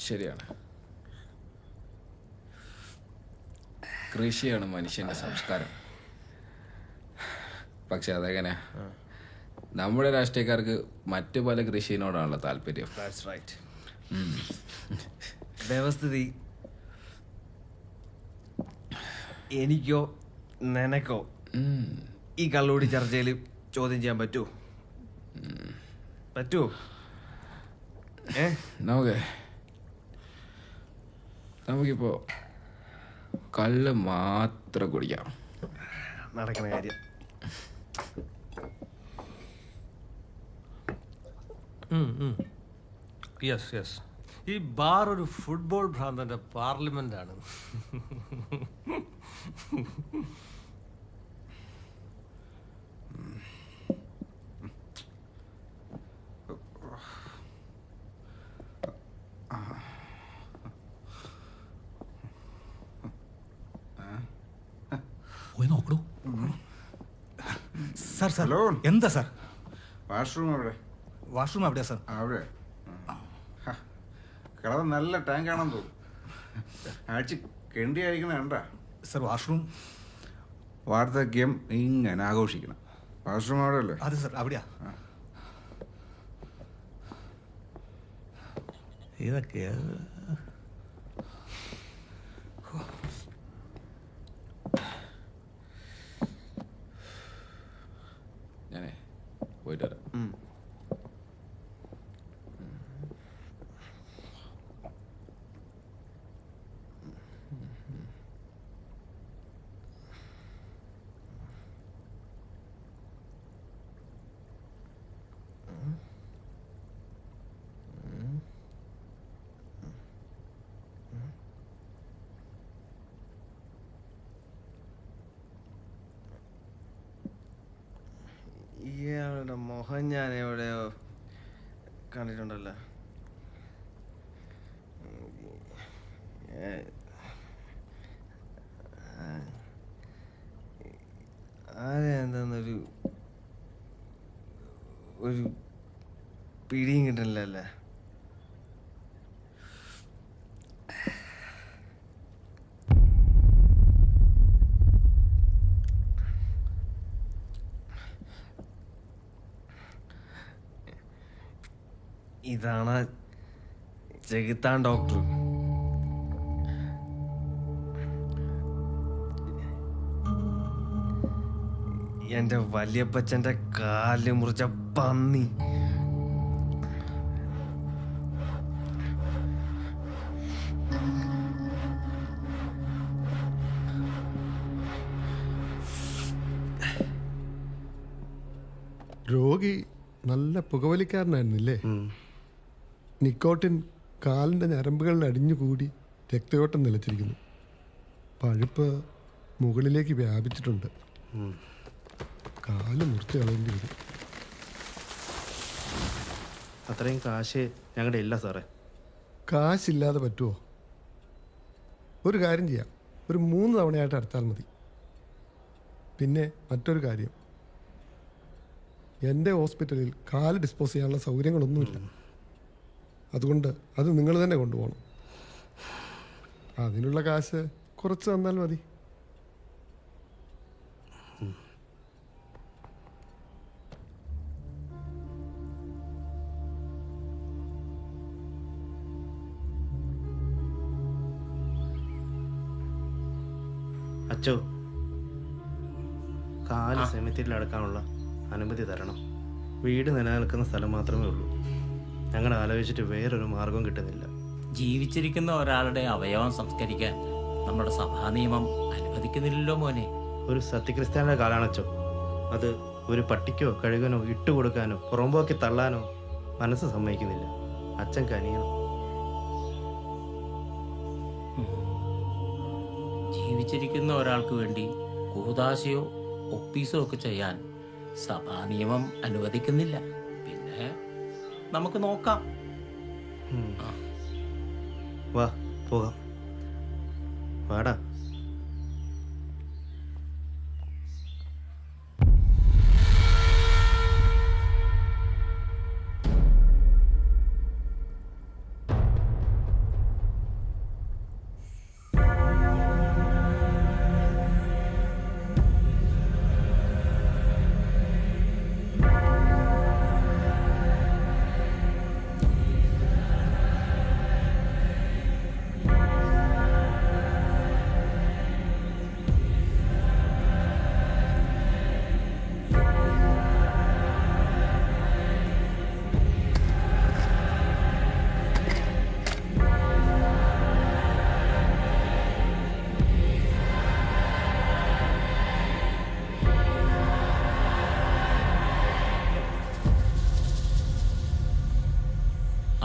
ശരിയാണ്. കൃഷിയാണ് മനുഷ്യന്റെ സംസ്കാരം. പക്ഷെ അതെങ്ങനെയാ? നമ്മുടെ രാഷ്ട്രീയക്കാർക്ക് മറ്റു പല കൃഷിയോടാണല്ലോ താല്പര്യം. വ്യവസ്ഥിതി എനിക്കോ നിനക്കോ ഈ കള്ളുകൂടി ചർച്ചയിൽ ചോദ്യം ചെയ്യാൻ പറ്റുമോ? നമുക്കിപ്പോ കള്ള് മാത്രം കുടിക്കാം. നടക്കണ കാര്യം. യെസ് യെസ്, ഈ ബാർ ഒരു ഫുട്ബോൾ ഭ്രാന്തന്റെ പാർലമെന്റ് ആണ്. പോയി നോക്കൂ. സാർ സാർ എന്താ സാർ? വാഷ്റൂം എവിടെ? വാഷ്റൂം എവിടെയാ സാർ? അവിടെ കളർ നല്ല ടാങ്ക് ആണെന്ന് തോന്നുന്നു. ആഴ്ച കെണ്ടി അയക്കണ കണ്ടാ സാർ? വാഷ്റൂം വാർദ്ധക്യം ഇങ്ങനെ ആഘോഷിക്കണം. വാഷ്റൂം അവിടെ അല്ലേ? അതെ സാർ, അവിടെയാ. ഇതൊക്കെ ഞാനേ പോയിട്ട് വരാം. ഇയാളുടെ മുഖം ഞാൻ എവിടെയോ കണ്ടിട്ടുണ്ടല്ലോ. ആരെന്താന്നൊരു ഒരു പിടിയും കിട്ടണില്ലല്ലേ. ഇതാണ് ചെകുത്താൻ ഡോക്ടർ. എന്റെ വലിയപ്പച്ചന്റെ കാല് മുറിച്ച പന്നി. രോഗി നല്ല പുകവലിക്കാരനായിരുന്നില്ലേ? നിക്കോട്ടിൻ കാലിൻ്റെ ഞരമ്പുകളിൽ അടിഞ്ഞുകൂടി രക്തയോട്ടം നിലച്ചിരിക്കുന്നു. പഴുപ്പ് മുകളിലേക്ക് വ്യാപിച്ചിട്ടുണ്ട്. കാല് മുറിച്ച് കളയേണ്ടി വരും. അത്രയും കാശ് ഞങ്ങളുടെ ഇല്ല സാറേ. കാശില്ലാതെ പറ്റുമോ? ഒരു കാര്യം ചെയ്യാം, ഒരു 3 തവണയായിട്ട് അടച്ചാൽ മതി. പിന്നെ മറ്റൊരു കാര്യം, എൻ്റെ ഹോസ്പിറ്റലിൽ കാല് ഡിസ്പോസ് ചെയ്യാനുള്ള സൗകര്യങ്ങളൊന്നുമില്ല. അതുകൊണ്ട് അത് നിങ്ങൾ തന്നെ കൊണ്ടുപോകണം. അതിനുള്ള കാശ് കുറച്ച് തന്നാൽ മതി. അച്ചോ, കാല് സെമിത്തേരിയിൽ അടക്കാനുള്ള അനുമതി തരണം. വീട് നിലനിൽക്കുന്ന സ്ഥലം മാത്രമേ ഉള്ളൂ. ഞങ്ങൾ ആലോചിച്ചിട്ട് വേറൊരു മാർഗവും കിട്ടുന്നില്ല. ജീവിച്ചിരിക്കുന്ന ഒരാളുടെ അവയവം സംസ്കരിക്കാൻ നമ്മുടെ സഭാ നിയമം അനുവദിക്കുന്നില്ലല്ലോ മോനെ. ഒരു സത്യക്രിസ്ത്യാനിയുടെ കാലാണച്ചോ. അത് ഒരു പട്ടിക്കോ കഴുകനോ ഇട്ടുകൊടുക്കാനോ പുറമ്പോക്കി തള്ളാനോ മനസ്സ് സമ്മതിക്കുന്നില്ല. അച്ഛൻ കനിയണം. ജീവിച്ചിരിക്കുന്ന ഒരാൾക്ക് വേണ്ടി കൂദാശയോ ഒപ്പീസോ ഒക്കെ ചെയ്യാൻ സഭാ നിയമം അനുവദിക്കുന്നില്ല. പിന്നെ നമുക്ക് നോക്കാം. വാ പോകാം. വാടാ.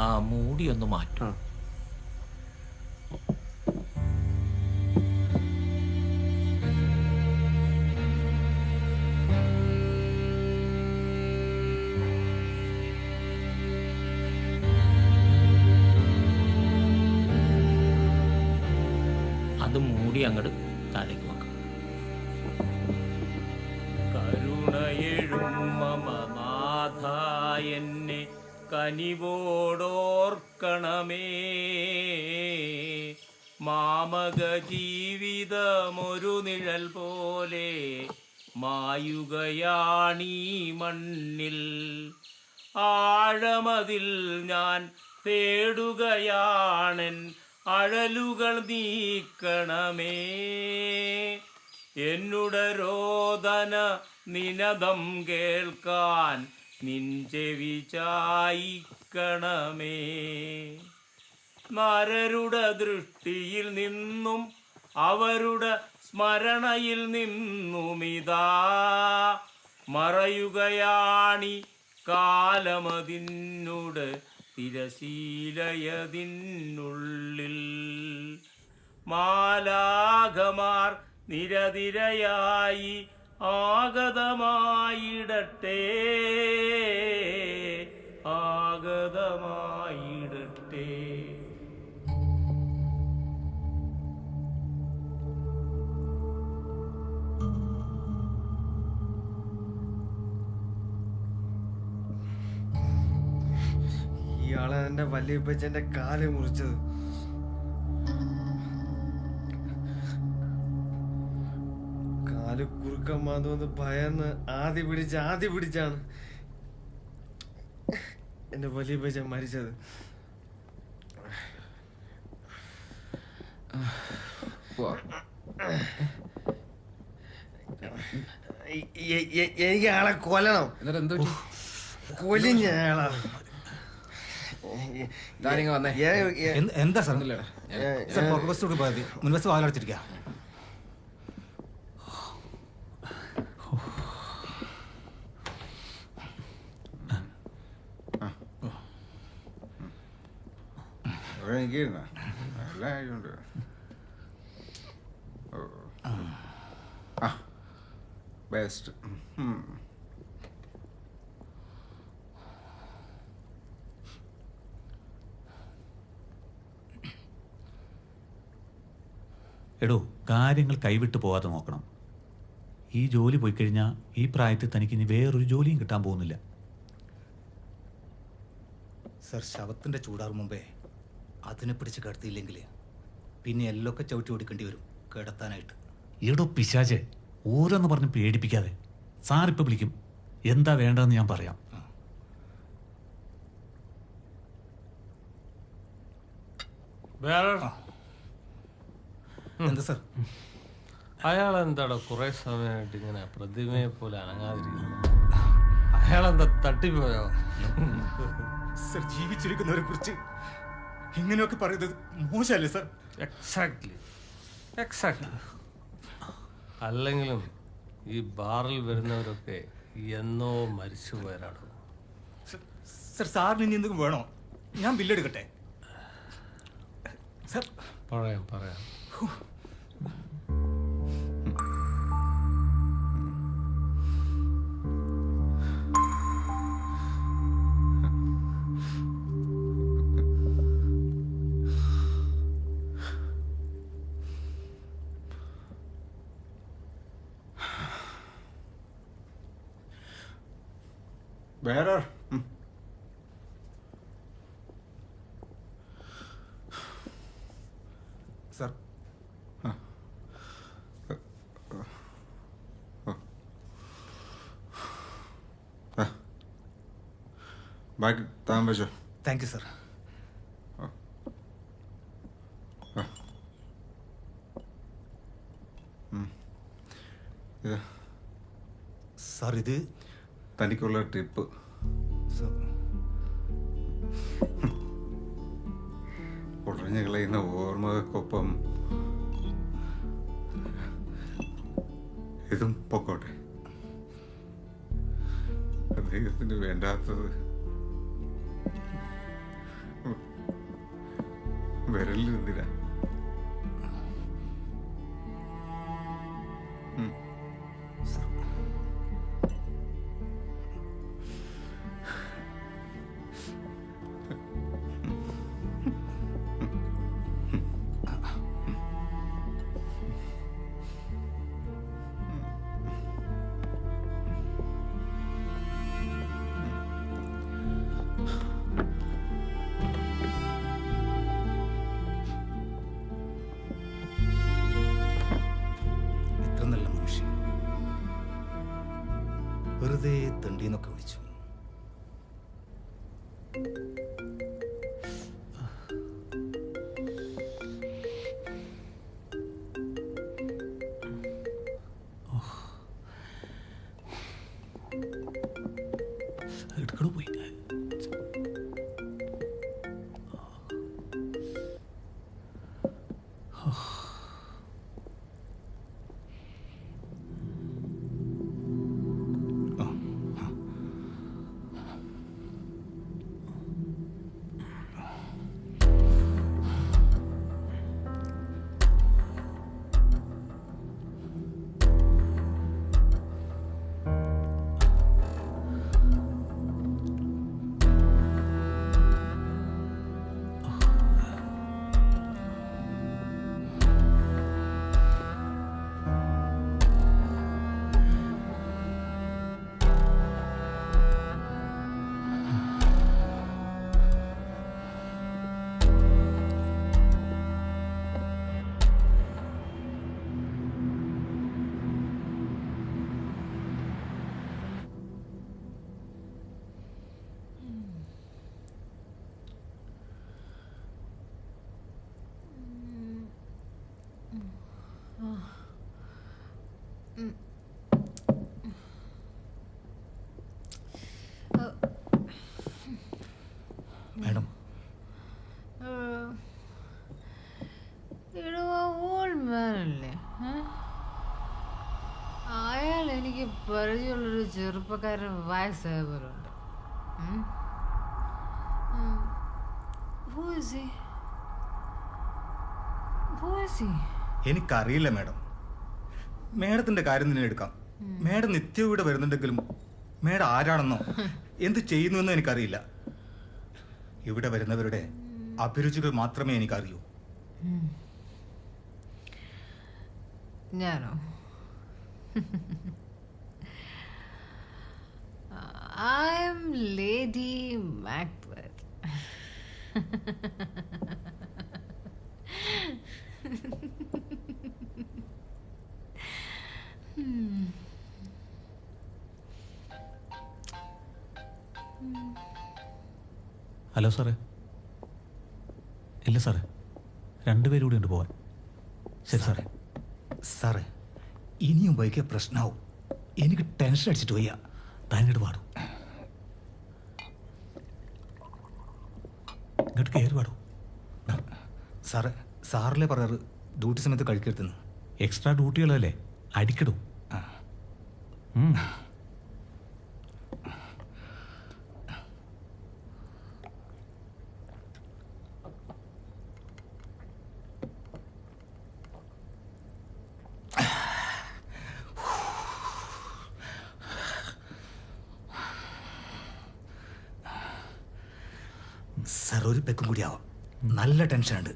ആ മൂടി ഒന്ന് മാറ്റും. അത് മൂടി അങ്ങോട്ട് താഴേക്ക് വെക്കാം. കരുണയെഴും മമനാഥ എന്നെ കനിവോടോർക്കണമേ. മാമക ജീവിതമൊരു നിഴൽ പോലെ മായുകയാണീ മണ്ണിൽ. ആഴമതിൽ ഞാൻ തേടുകയാണെൻ അഴലുകൾ നീക്കണമേ. എന്നുടെ രോദന നിനദം കേൾക്കാൻ നിഞ്ചെവി ചായിക്കണമേ. നരരുടെ ദൃഷ്ടിയിൽ നിന്നും അവരുടെ സ്മരണയിൽ നിന്നുമിതാ മറയുകയാണി കാലമതിന്നുടെ തിരശീലയതിനുള്ളിൽ. മാലാഖമാർ നിരതിരയായി ആഗതമായിടട്ടെ, ആഗതമായിടട്ടെ. ഇയാളെ എന്റെ വല്യപ്പച്ചന്റെ കാല് മുറിച്ചത്. കാല് കുറുക്കം മാതുവെന്ന് ഭയന്ന് ആദ്യ പിടിച്ചാണ് എന്റെ വല്യപ്പച്ചൻ മരിച്ചത്. എനിക്ക് ആളെ കൊല്ലണം. കൊല്ലിഞ്ഞ ആളാ. എന്താ സാർ? പുറകുവശത്തോട് പോയത് മുൻവശത്ത് വാതിലടച്ചിരിക്കുക. ബെസ്റ്റ്. എടോ, കാര്യങ്ങൾ കൈവിട്ട് പോകാതെ നോക്കണം. ഈ ജോലി പോയി കഴിഞ്ഞാൽ ഈ പ്രായത്തിൽ തനിക്ക് ഇനി വേറൊരു ജോലിയും കിട്ടാൻ പോകുന്നില്ല. സർ, ശവത്തിന്റെ ചൂടാറും മുമ്പേ അതിനെ പിടിച്ച് കിടത്തിയില്ലെങ്കിൽ പിന്നെ എല്ലൊക്കെ ചവിട്ടി ഓടിക്കേണ്ടി വരും കിടത്താനായിട്ട്. എടോ പിശാചെ, ഓരോന്ന് പറഞ്ഞ് പേടിപ്പിക്കാതെ. സാറിപ്പോൾ വിളിക്കും, എന്താ വേണ്ടതെന്ന് ഞാൻ പറയാം. എന്താ സർ? അയാൾ എന്താടോ കുറെ സമയമായിട്ട് ഇങ്ങനെ പ്രതിമയെ പോലെ അനങ്ങാതിരിക്കുന്നു? അയാളെന്താ തട്ടിപ്പോയോ? സർ, ജീവിച്ചിരിക്കുന്നവരെ കുറിച്ച് ഇങ്ങനെയൊക്കെ പറയുന്നത് മോശമല്ലേ സർ? എക്സാക്ട്ലി. അല്ലെങ്കിലും ഈ ബാറിൽ വരുന്നവരൊക്കെ എന്നോ മരിച്ചു പോയവരാണ്. സർ, സാറിന് ഇനി എന്തെങ്കിലും വേണോ? ഞാൻ ബില്ലെടുക്കട്ടെ? സർ, പറയാം. Bearer. സർ, ബാഗ് താൻ വെച്ചോ. Thank you sir. സാർ, ഇത് തനിക്കുള്ള ട്രിപ്പ്. ഉടഞ്ഞു കളയുന്ന ഓർമ്മകൾക്കൊപ്പം ഇതും പൊക്കോട്ടെ. അദ്ദേഹത്തിന് വേണ്ടാത്തത് വിരലിൽ നിന്നില്ല. വെറുതെ തണ്ടീന്നൊക്കെ വിളിച്ചു. എടുക്കണോ പോയി? മാഡം, ഓൾമാനല്ലേ? അയാൾ എനിക്ക് പരിചയമുള്ളൊരു ചെറുപ്പക്കാരൻ വയസ്സായ പോലെ ഉണ്ട്. എനിക്കറിയില്ല മാഡം. മേഡത്തിന്റെ കാര്യം തന്നെ എടുക്കാം. മേഡം നിത്യവും ഇവിടെ വരുന്നുണ്ടെങ്കിലും മേഡം ആരാണെന്നോ എന്ത് ചെയ്യുന്നുവെന്നോ എനിക്കറിയില്ല. ഇവിടെ വരുന്നവരുടെ അഭിരുചികൾ മാത്രമേ എനിക്കറിയൂ. ഞാനോ? I am Lady Macbeth. Hello സാറേ. ഇല്ല സാറേ, രണ്ടുപേരും കൂടി ഉണ്ട് പോവാൻ. ശരി സാറേ. സാറേ, ഇനിയും ബൈക്ക് പ്രശ്നമാവും. എനിക്ക് ടെൻഷൻ അടിച്ചിട്ട് വയ്യ. താനിങ്ങോട്ട് പാടും, ഇങ്ങോട്ട് കയറി പാടും. സാറല്ലേ പറയാറ് ഡ്യൂട്ടി സമയത്ത് കഴിക്കരുതെന്ന്? എക്സ്ട്രാ ഡ്യൂട്ടികളല്ലേ, അടിക്കിടും. സാർ ഒരു പെക്കും കൂടി ആവാം. നല്ല ടെൻഷനുണ്ട്.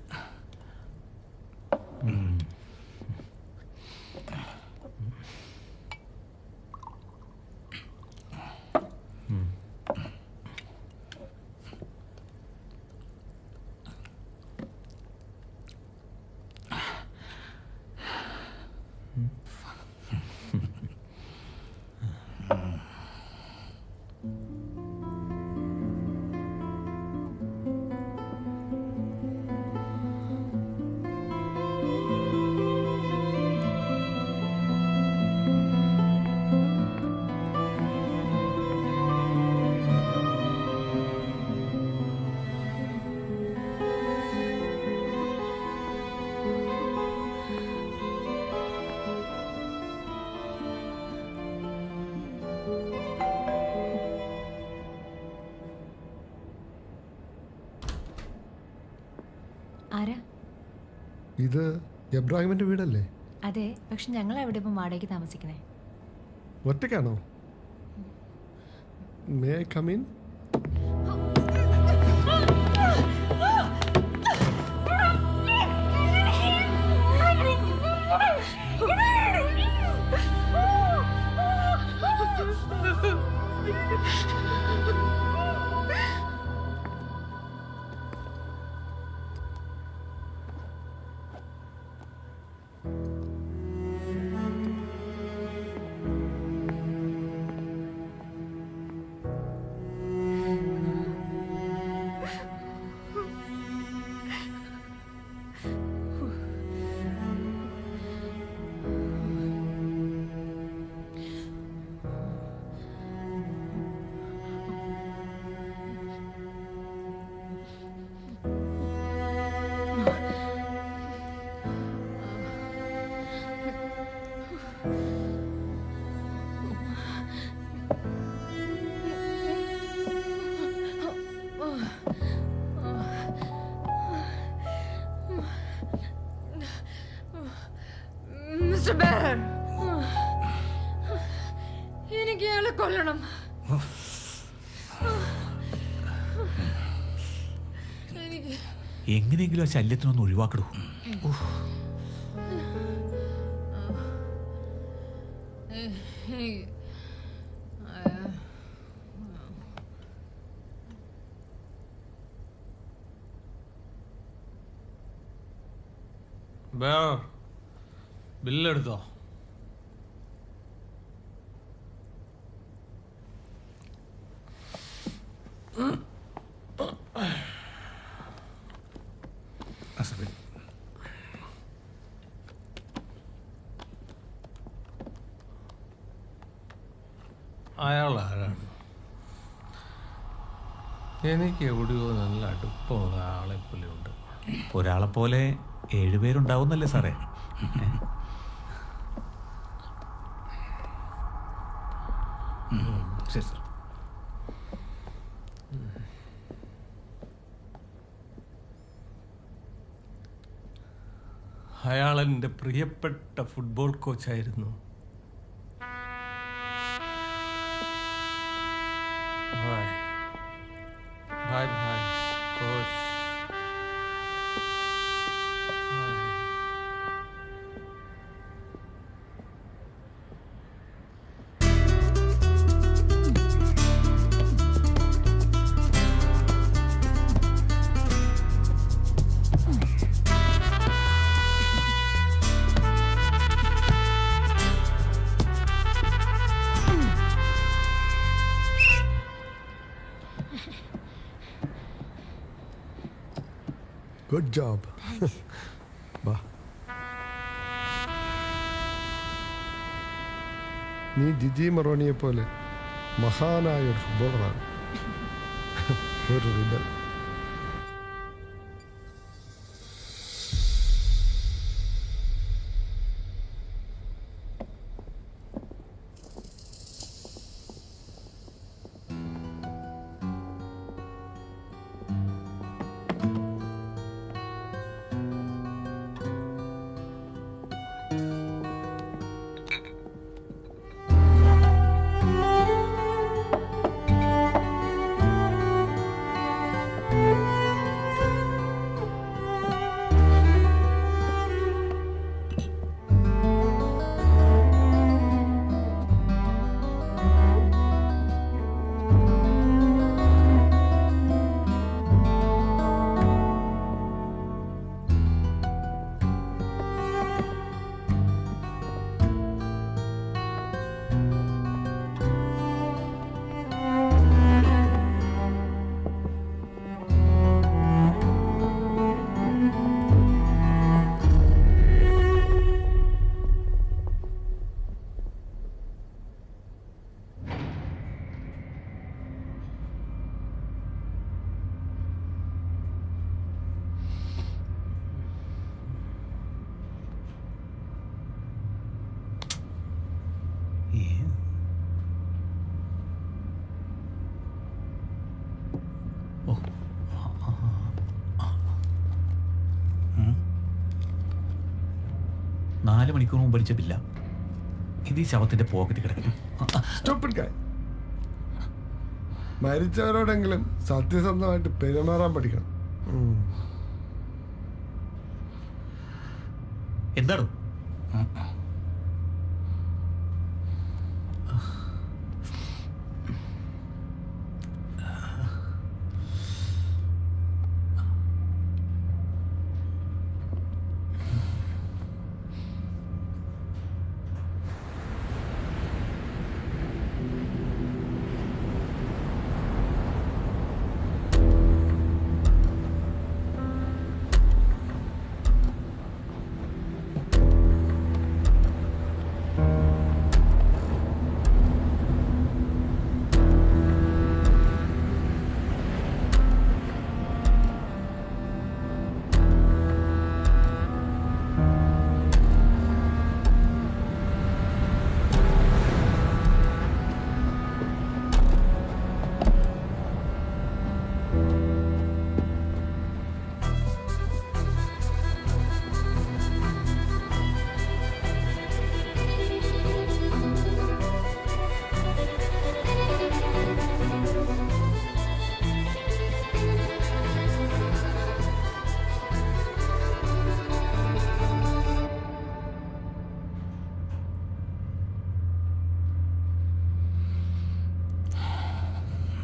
ആരാ? ഇത് എബ്രാഹിമിന്റെ വീടല്ലേ? അതെ, പക്ഷെ ഞങ്ങൾ എവിടെ ഇപ്പം വാടകയ്ക്ക് താമസിക്കണേ? ഒറ്റയ്ക്കാണോ? May I come in? Mister Bear, എനിക്ക് ഇയാളെ കൊല്ലണം. എങ്ങനെയെങ്കിലും ആ ശല്യത്തിനൊന്ന് ഒഴിവാക്കടൂ. ബില്ലെടുത്തോ? അയാൾ ആരാണ്? എനിക്ക് എവിടെയോ നല്ല അടുപ്പമുള്ള ആളെ പോലെ ഉണ്ട്. ഒരാളെ പോലെ 7 പേരുണ്ടാവുന്നല്ലേ സാറേ? ശരി സാർ. അയാൾ എൻ്റെ പ്രിയപ്പെട്ട football കോച്ചായിരുന്നു. Bye bye, coach. Good job. Bah. നീ ജിജി മറോണിയെ പോലെ മഹാനായ ഒരു ഫുട്ബോളറാണ്, ഒരു റിബൽ. നാല് മണിക്കൂർ മുമ്പ് അടിച്ച ബില്ല. ഇത് ഈ ശവത്തിന്റെ പോക്കറ്റ് കിടക്കും. മരിച്ചവരോടെങ്കിലും സത്യസന്ധമായിട്ട് പെരുമാറാൻ പഠിക്കണം. എന്താണോ?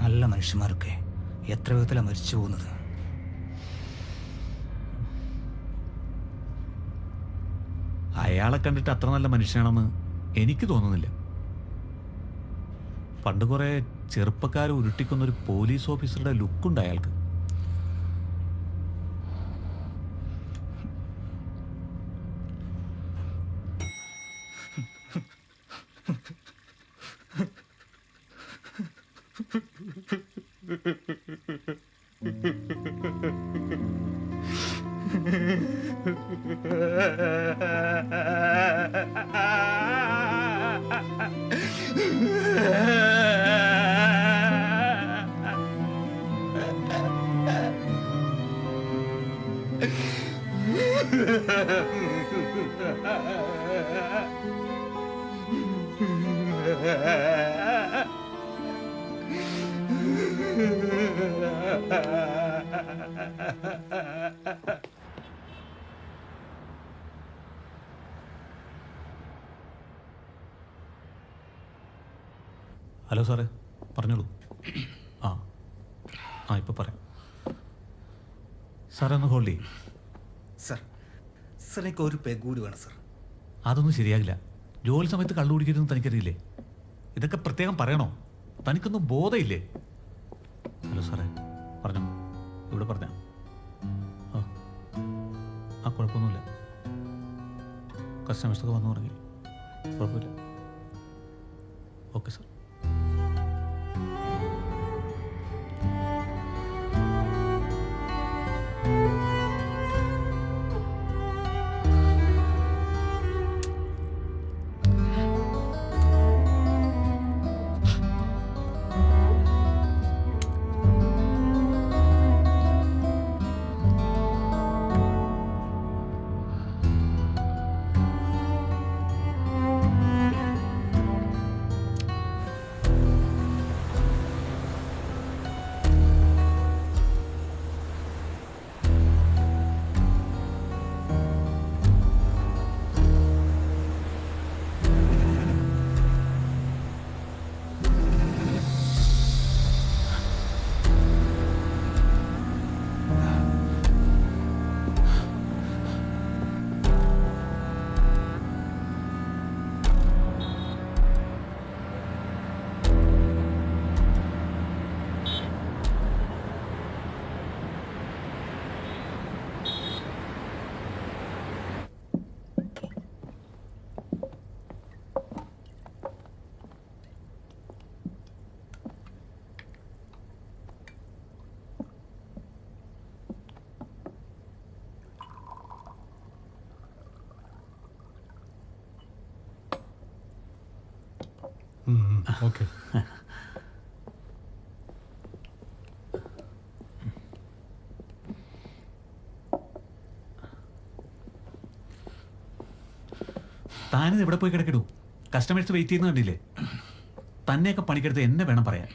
നല്ല മനുഷ്യന്മാരൊക്കെ എത്ര വിധത്തിലാണ് മരിച്ചു പോകുന്നത്. അയാളെ കണ്ടിട്ട് അത്ര നല്ല മനുഷ്യനാണെന്ന് എനിക്ക് തോന്നുന്നില്ല. പണ്ട് കുറെ ചെറുപ്പക്കാരെ ഉരുട്ടിക്കൊന്നൊരു പോലീസ് ഓഫീസറുടെ ലുക്കുണ്ട് അയാൾക്ക്. ഹലോ സാറേ, പറഞ്ഞോളൂ. ആ ഇപ്പോൾ പറയാം. സാറേ ഒന്ന് ഹോൾഡ് ചെയ്യും. സാർ എനിക്ക് ഒരു പെഗ് കൂടി വേണം സാർ. അതൊന്നും ശരിയാകില്ല. ജോലി സമയത്ത് കള്ളു കുടിക്കരുതെന്ന് തനിക്കറിയില്ലേ? ഇതൊക്കെ പ്രത്യേകം പറയണോ? തനിക്കൊന്നും ബോധമില്ലേ? ഹലോ സാറേ, പറഞ്ഞോ, ഇവിടെ പറഞ്ഞ കുഴപ്പമൊന്നുമില്ല. കസ്റ്റമേഴ്സൊക്കെ വന്നു തുടങ്ങി, കുഴപ്പമില്ല. Okay sir. ഓക്കെ. താനിത് എവിടെ പോയി കിടക്കിടൂ? കസ്റ്റമേഴ്സ് വെയിറ്റ് ചെയ്യുന്ന കണ്ടില്ലേ? തന്നെയൊക്കെ പണിക്കെടുത്ത് എന്നെ വേണം പറയാൻ.